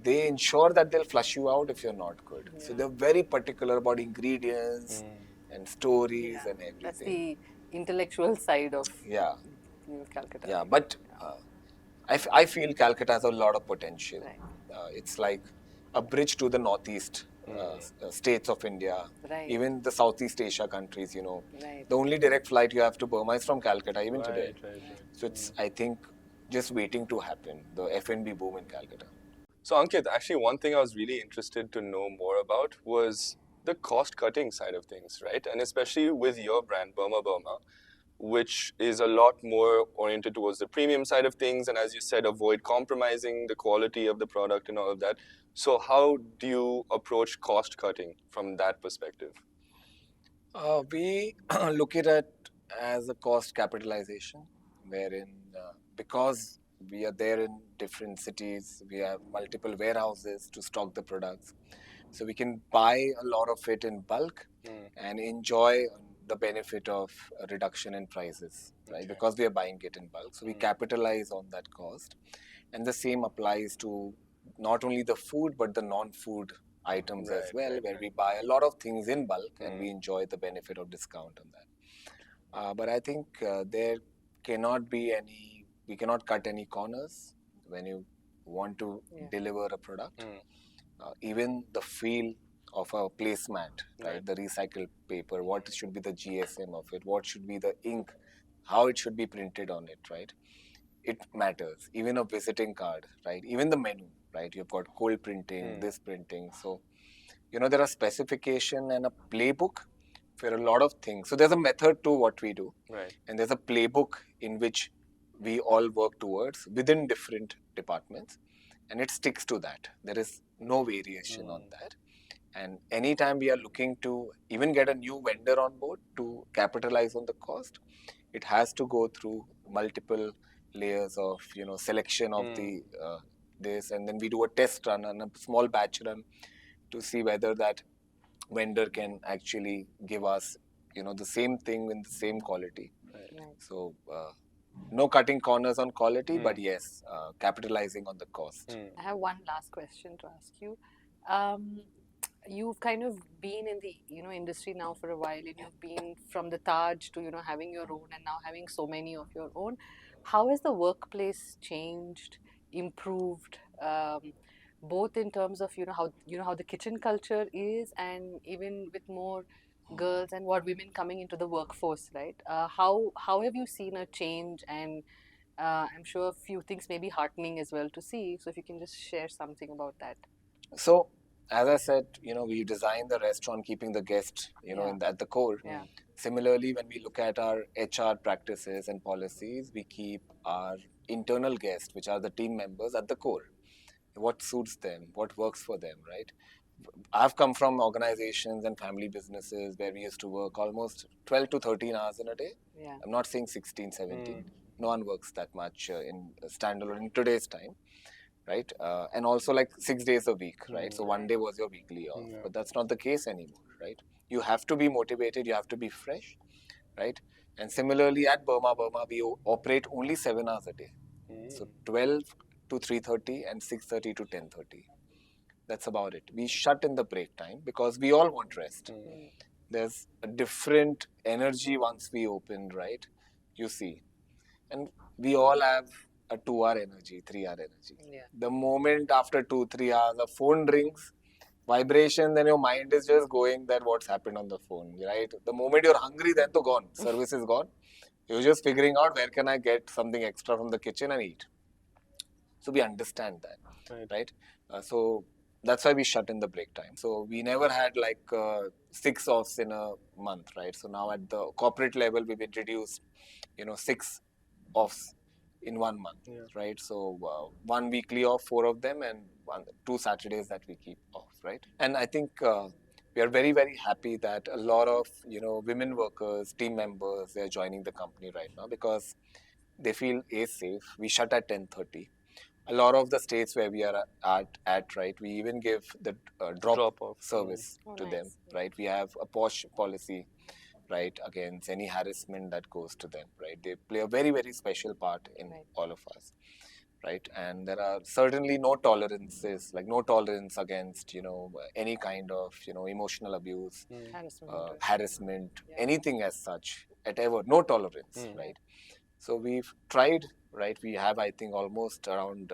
They ensure that they'll flush you out if you're not good. So they're very particular about ingredients and stories and everything. That's the intellectual side of Yeah. Calcutta. Yeah, but I feel Calcutta has a lot of potential. Right. It's like a bridge to the northeast states of India, Right. even the Southeast Asia countries. You know, Right. the only direct flight you have to Burma is from Calcutta, even today. Right. So it's I think just waiting to happen. The F&B boom in Calcutta. So Ankit, actually, one thing I was really interested to know more about was the cost-cutting side of things, right? And especially with your brand, Burma Burma, which is a lot more oriented towards the premium side of things, and as you said, avoid compromising the quality of the product and all of that. So how do you approach cost-cutting from that perspective? We look at it as a cost capitalization, wherein because we are there in different cities, we have multiple warehouses to stock the products. So we can buy a lot of it in bulk and enjoy the benefit of a reduction in prices, right? Because we are buying it in bulk. So we capitalize on that cost. And the same applies to not only the food, but the non-food items as well, where we buy a lot of things in bulk and we enjoy the benefit of discount on that. But I think there cannot be any, we cannot cut any corners when you want to deliver a product. Even the feel of a placemat, right? The recycled paper, what should be the GSM of it, what should be the ink, how it should be printed on it, right? It matters. Even a visiting card, right? Even the menu, right? You've got cold printing, this printing. So, you know, there are specification and a playbook for a lot of things. So there's a method to what we do. Right. And there's a playbook in which we all work towards within different departments. And it sticks to that. There is no variation on that. And anytime we are looking to even get a new vendor on board to capitalize on the cost, it has to go through multiple layers of, you know, selection of the this, and then we do a test run and a small batch run to see whether that vendor can actually give us, you know, the same thing in the same quality. Right. So no cutting corners on quality, but yes, capitalizing on the cost. I have one last question to ask you. You've kind of been in the industry now for a while, and you've been from the Taj to having your own, and now having so many of your own. How has the workplace changed, improved, both in terms of how the kitchen culture is, and even with more girls and more women coming into the workforce, right? How have you seen a change? And I'm sure a few things may be heartening as well to see. So if you can just share something about that. So, as I said, you know, we design the restaurant keeping the guest, at the core. Yeah. Similarly, when we look at our HR practices and policies, we keep our internal guests, which are the team members, at the core. What suits them, what works for them, right? I've come from organizations and family businesses where we used to work almost 12 to 13 hours in a day. Yeah. I'm not saying 16, 17. No one works that much in standalone in today's time, right? And also like 6 days a week, right? So one day was your weekly off. But that's not the case anymore, right? You have to be motivated, you have to be fresh, right? And similarly at Burma Burma, we operate only 7 hours a day. So 12 to 3:30 and 6:30 to 10:30. That's about it. We shut in the break time because we all want rest. There's a different energy once we open, right? You see. And we all have a 2 hour energy, 3 hour energy. Yeah. The moment after 2, 3 hours, the phone rings, vibration, then your mind is just going that what's happened on the phone, right? The moment you're hungry, then to gone. Service is gone. You're just figuring out where can I get something extra from the kitchen and eat. So we understand that, right? So that's why we shut in the break time. So we never had like 6 offs in a month, right? So now at the corporate level, we've introduced, 6 offs in 1 month, right? So 1 weekly off, 4 of them, and 2 Saturdays that we keep off, right? And I think we are very, very happy that a lot of women workers, team members, they are joining the company right now because they feel safe. We shut at 10:30. A lot of the states where we are at right, we even give the drop-off service to them, right? We have a posh policy, right, against any harassment that goes to them, right? They play a very, very special part in all of us, right? And there are certainly no tolerances, like no tolerance against, any kind of, emotional abuse, harassment, anything as such, at ever, no tolerance, right? So we've tried, right? We have, I think, almost around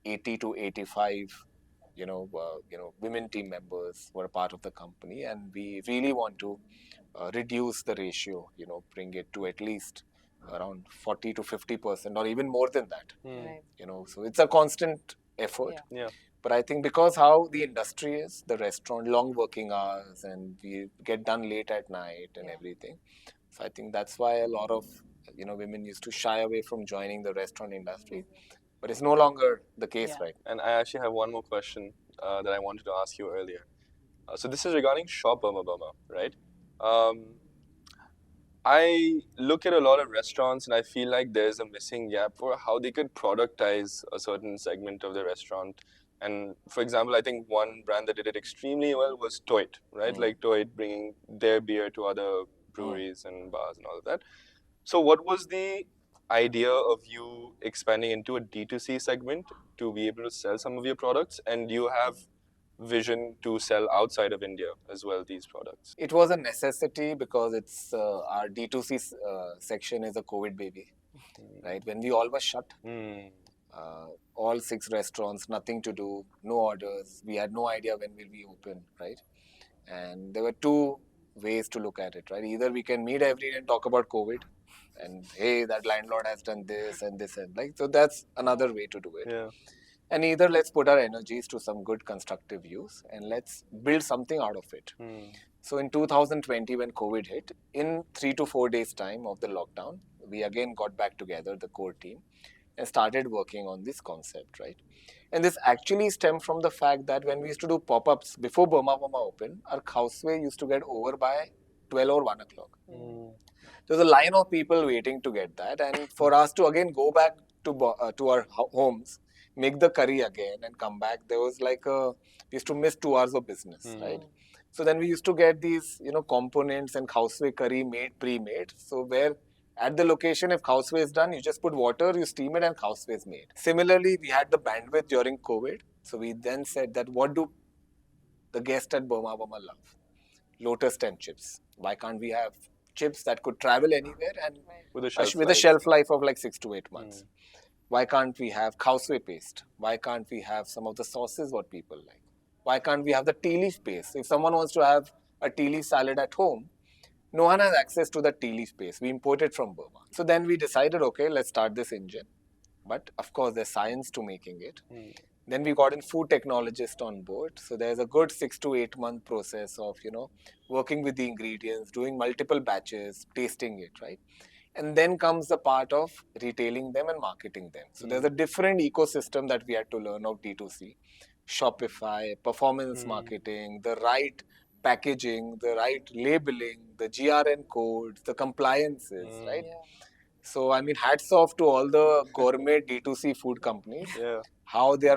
80 to 85, women team members who are part of the company, and we really want to reduce the ratio, bring it to at least around 40 to 50%, or even more than that. So it's a constant effort. But I think because how the industry is, the restaurant, long working hours, and we get done late at night and everything. So I think that's why a lot of women used to shy away from joining the restaurant industry, but it's no longer the case, right? And I actually have one more question that I wanted to ask you earlier. So this is regarding Shop Burma Burma, right? I look at a lot of restaurants and I feel like there's a missing gap for how they could productize a certain segment of the restaurant. And for example, I think one brand that did it extremely well was Toit, right? Like Toit bringing their beer to other breweries and bars and all of that. So what was the idea of you expanding into a D2C segment to be able to sell some of your products? And do you have vision to sell outside of India as well, these products? It was a necessity because it's our D2C section is a COVID baby, right? When we all were shut, all 6 restaurants, nothing to do, no orders. We had no idea when will we open, right? And there were 2 ways to look at it, right? Either we can meet every day and talk about COVID, and hey, that landlord has done this and this and like, so that's another way to do it. Yeah. And either let's put our energies to some good constructive use and let's build something out of it. So in 2020, when COVID hit, in 3 to 4 days time of the lockdown, we again got back together, the core team, and started working on this concept, right? And this actually stemmed from the fact that when we used to do pop-ups before Burma Burma opened, our houseway used to get over by 12 or 1 o'clock. There's a line of people waiting to get that, and for us to again go back to our homes, make the curry again, and come back, there was like we used to miss 2 hours of business, right? So then we used to get these, components and houseway curry made pre-made. So where at the location, if houseway is done, you just put water, you steam it, and houseway is made. Similarly, we had the bandwidth during COVID, so we then said that what do the guests at Burma Burma love? Lotus stem chips. Why can't we have chips that could travel anywhere and With a shelf life of like 6 to 8 months? Why can't we have houseway paste? Why can't we have some of the sauces what people like? Why can't we have the tea leaf paste? If someone wants to have a tea leaf salad at home, no one has access to the tea leaf paste. We import it from Burma. So then we decided, okay, let's start this engine. But of course, there's science to making it. Then we got in food technologist on board. So there's a good 6 to 8 month process of, working with the ingredients, doing multiple batches, tasting it, right? And then comes the part of retailing them and marketing them. So there's a different ecosystem that we had to learn of D2C. Shopify, performance marketing, the right packaging, the right labeling, the GRN codes, the compliances, right? So I mean, hats off to all the gourmet D2C food companies. How they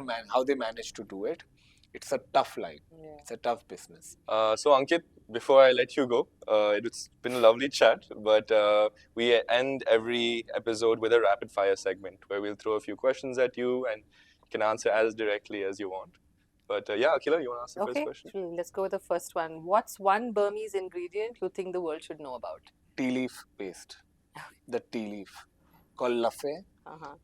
manage to do it. It's a tough line. It's a tough business. So Ankit, before I let you go, it's been a lovely chat, but we end every episode with a rapid fire segment where we'll throw a few questions at you and you can answer as directly as you want. But yeah, Akila, you want to ask the first question? Okay, let's go with the first one. What's one Burmese ingredient you think the world should know about? Tea leaf paste. The tea leaf called lafe.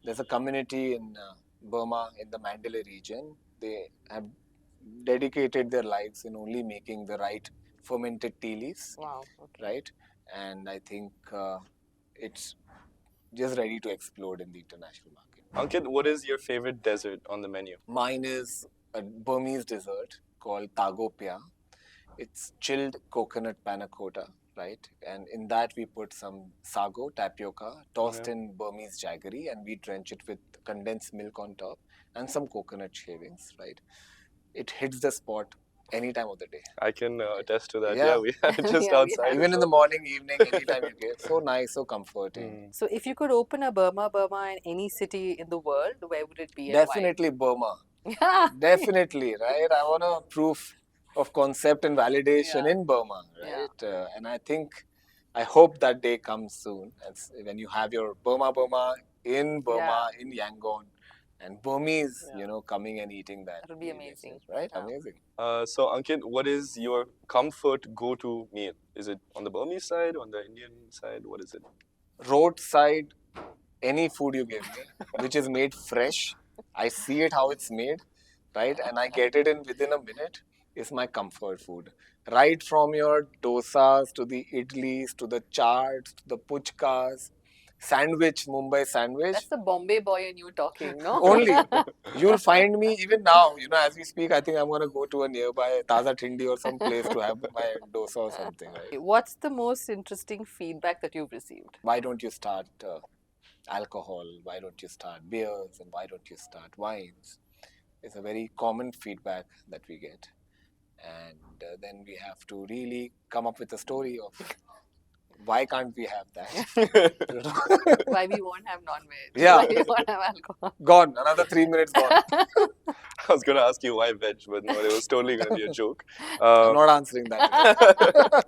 There's a community in Burma, in the Mandalay region. They have dedicated their lives in only making the right fermented tea leaves, Wow. Okay. right? And I think it's just ready to explode in the international market. Ankit, what is your favorite dessert on the menu? Mine is a Burmese dessert called tagopia. It's chilled coconut panna cotta, right? And in that we put some sago, tapioca, tossed in Burmese jaggery, and we drench it with condensed milk on top and some coconut shavings, right? It hits the spot any time of the day. I can attest to that. Yeah. Yeah, we have it just Yeah, we outside. have. Even in so- the morning, evening, anytime you get. So nice, so comforting. So if you could open a Burma Burma in any city in the world, where would it be and Definitely Burma. why? Definitely, right? I want a proof of concept and validation Yeah. in Burma, Yeah. right? And I hope that day comes soon. When you have your Burma Burma in Burma, in Yangon, and Burmese, Yeah. coming and eating that. That'll be amazing. Right? Yeah. Amazing. So, Ankit, what is your comfort go-to meal? Is it on the Burmese side, on the Indian side? What is it? Roadside, any food you give me, which is made fresh, I see it how it's made, right? And I get it in within a minute, is my comfort food. Right from your dosas to the idlis to the chaats to the puchkas, sandwich, Mumbai sandwich. That's the Bombay boy in you talking, no? Only. You'll find me even now, as we speak, I think I'm going to go to a nearby Taza Thindi or some place to have my dosa or something, right? What's the most interesting feedback that you've received? Why don't you start alcohol? Why don't you start beers? And why don't you start wines? It's a very common feedback that we get. And then we have to really come up with a story of why can't we have that? Why we won't have non-veg? Yeah. Why we won't have alcohol? Gone. Another 3 minutes gone. I was going to ask you why veg, but no, it was totally going to be a joke. I'm not answering that.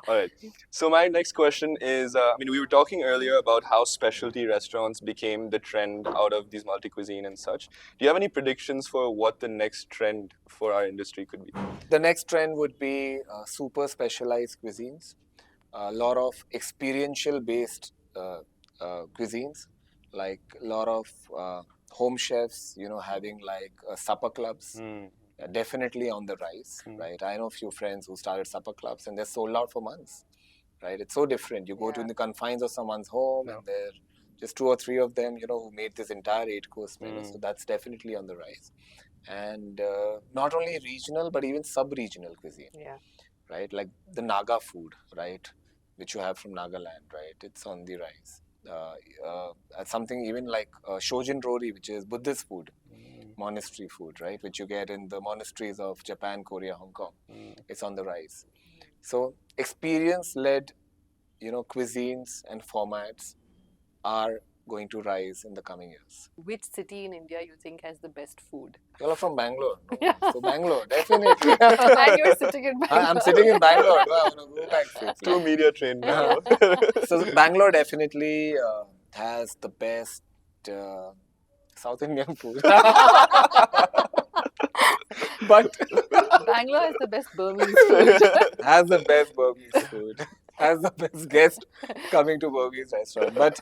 All right. So my next question is, we were talking earlier about how specialty restaurants became the trend out of these multi-cuisine and such. Do you have any predictions for what the next trend for our industry could be? The next trend would be super specialized cuisines. A lot of experiential based cuisines, like a lot of home chefs, having like supper clubs. Definitely on the rise, right? I know a few friends who started supper clubs and they're sold out for months, right? It's so different. You go to Yeah. the confines of someone's home and there are just 2 or 3 of them, who made this entire 8-course menu. So that's definitely on the rise. And not only regional, but even sub-regional cuisine, Yeah. right? Like the Naga food, right? Which you have from Nagaland, right? It's on the rise. Something even like Shojin Rori, which is Buddhist food, monastery food, right? Which you get in the monasteries of Japan, Korea, Hong Kong. It's on the rise. So experience-led, cuisines and formats are going to rise in the coming years. Which city in India you think has the best food? You all are from Bangalore, no? Yeah. So Bangalore, definitely. And you're sitting in Bangalore. I'm sitting in Bangalore. No, I'm going to go back safely. Too media trained now. So Bangalore definitely has the best South Indian food. But Bangalore has the best Burmese food. has the best Burmese food. Has the best guest coming to Burmese restaurant. But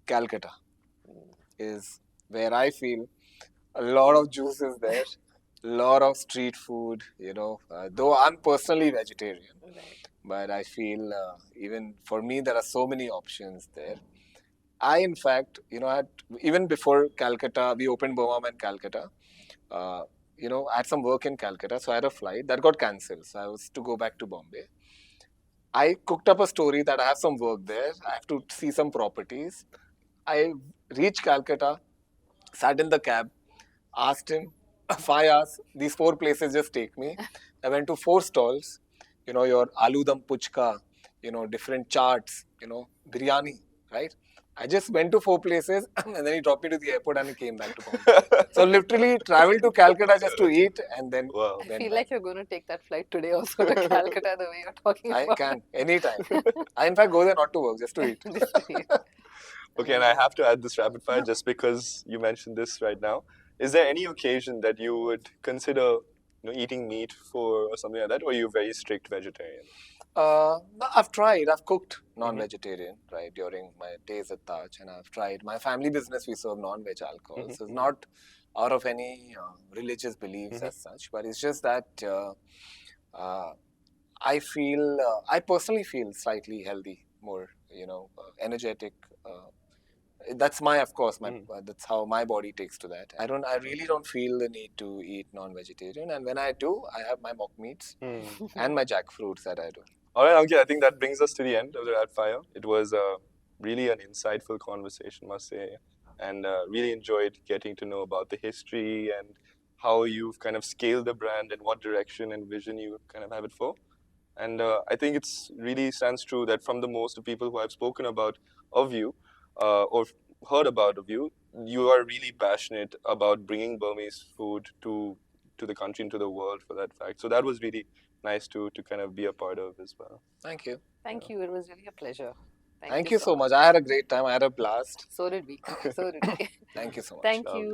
Calcutta is where I feel a lot of juice is there. A lot of street food, though I'm personally vegetarian. But I feel even for me, there are so many options there. In fact, even before Calcutta, we opened Burma in Calcutta. I had some work in Calcutta, so I had a flight that got cancelled. So I was to go back to Bombay. I cooked up a story that I have some work there. I have to see some properties. I reached Calcutta, sat in the cab, asked him, 5 hours, these 4 places just take me. I went to 4 stalls, your aloo dum puchka, different charts, biryani, right? I just went to 4 places and then he dropped me to the airport and he came back to Bombay. So literally traveled to Calcutta just to eat and then Wow. I went feel back. like you're going to take that flight today also to Calcutta the way you're talking I about can, anytime. I in fact go there not to work, just to eat. it. Okay, and I have to add this rapid fire just because you mentioned this right now. Is there any occasion that you would consider eating meat for or something like that, or are you very strict vegetarian? No, I've tried. I've cooked Mm-hmm. non-vegetarian, right, during my days at Taj, and I've tried. My family business, we serve non-veg alcohol, Mm-hmm. so it's not out of any religious beliefs Mm-hmm. as such, but it's just that I feel, I personally feel slightly healthy, more, energetic. That's my, of course, my Mm. that's how my body takes to that. I really don't feel the need to eat non-vegetarian, and when I do, I have my mock meats Mm. and my jackfruits that I do. All right, Ankit, I think that brings us to the end of the Rapid Fire. It was really an insightful conversation, must say, and really enjoyed getting to know about the history and how you've kind of scaled the brand and what direction and vision you kind of have it for. And I think it's really stands true that from the most of people who I've spoken about of you or heard about of you, you are really passionate about bringing Burmese food to the country and to the world for that fact. So that was really nice to kind of be a part of as well. Thank you. Thank you. It was really a pleasure. Thank you so much. I had a great time. I had a blast. So did we. So did we. Thank you so much. Thank Lovely. you.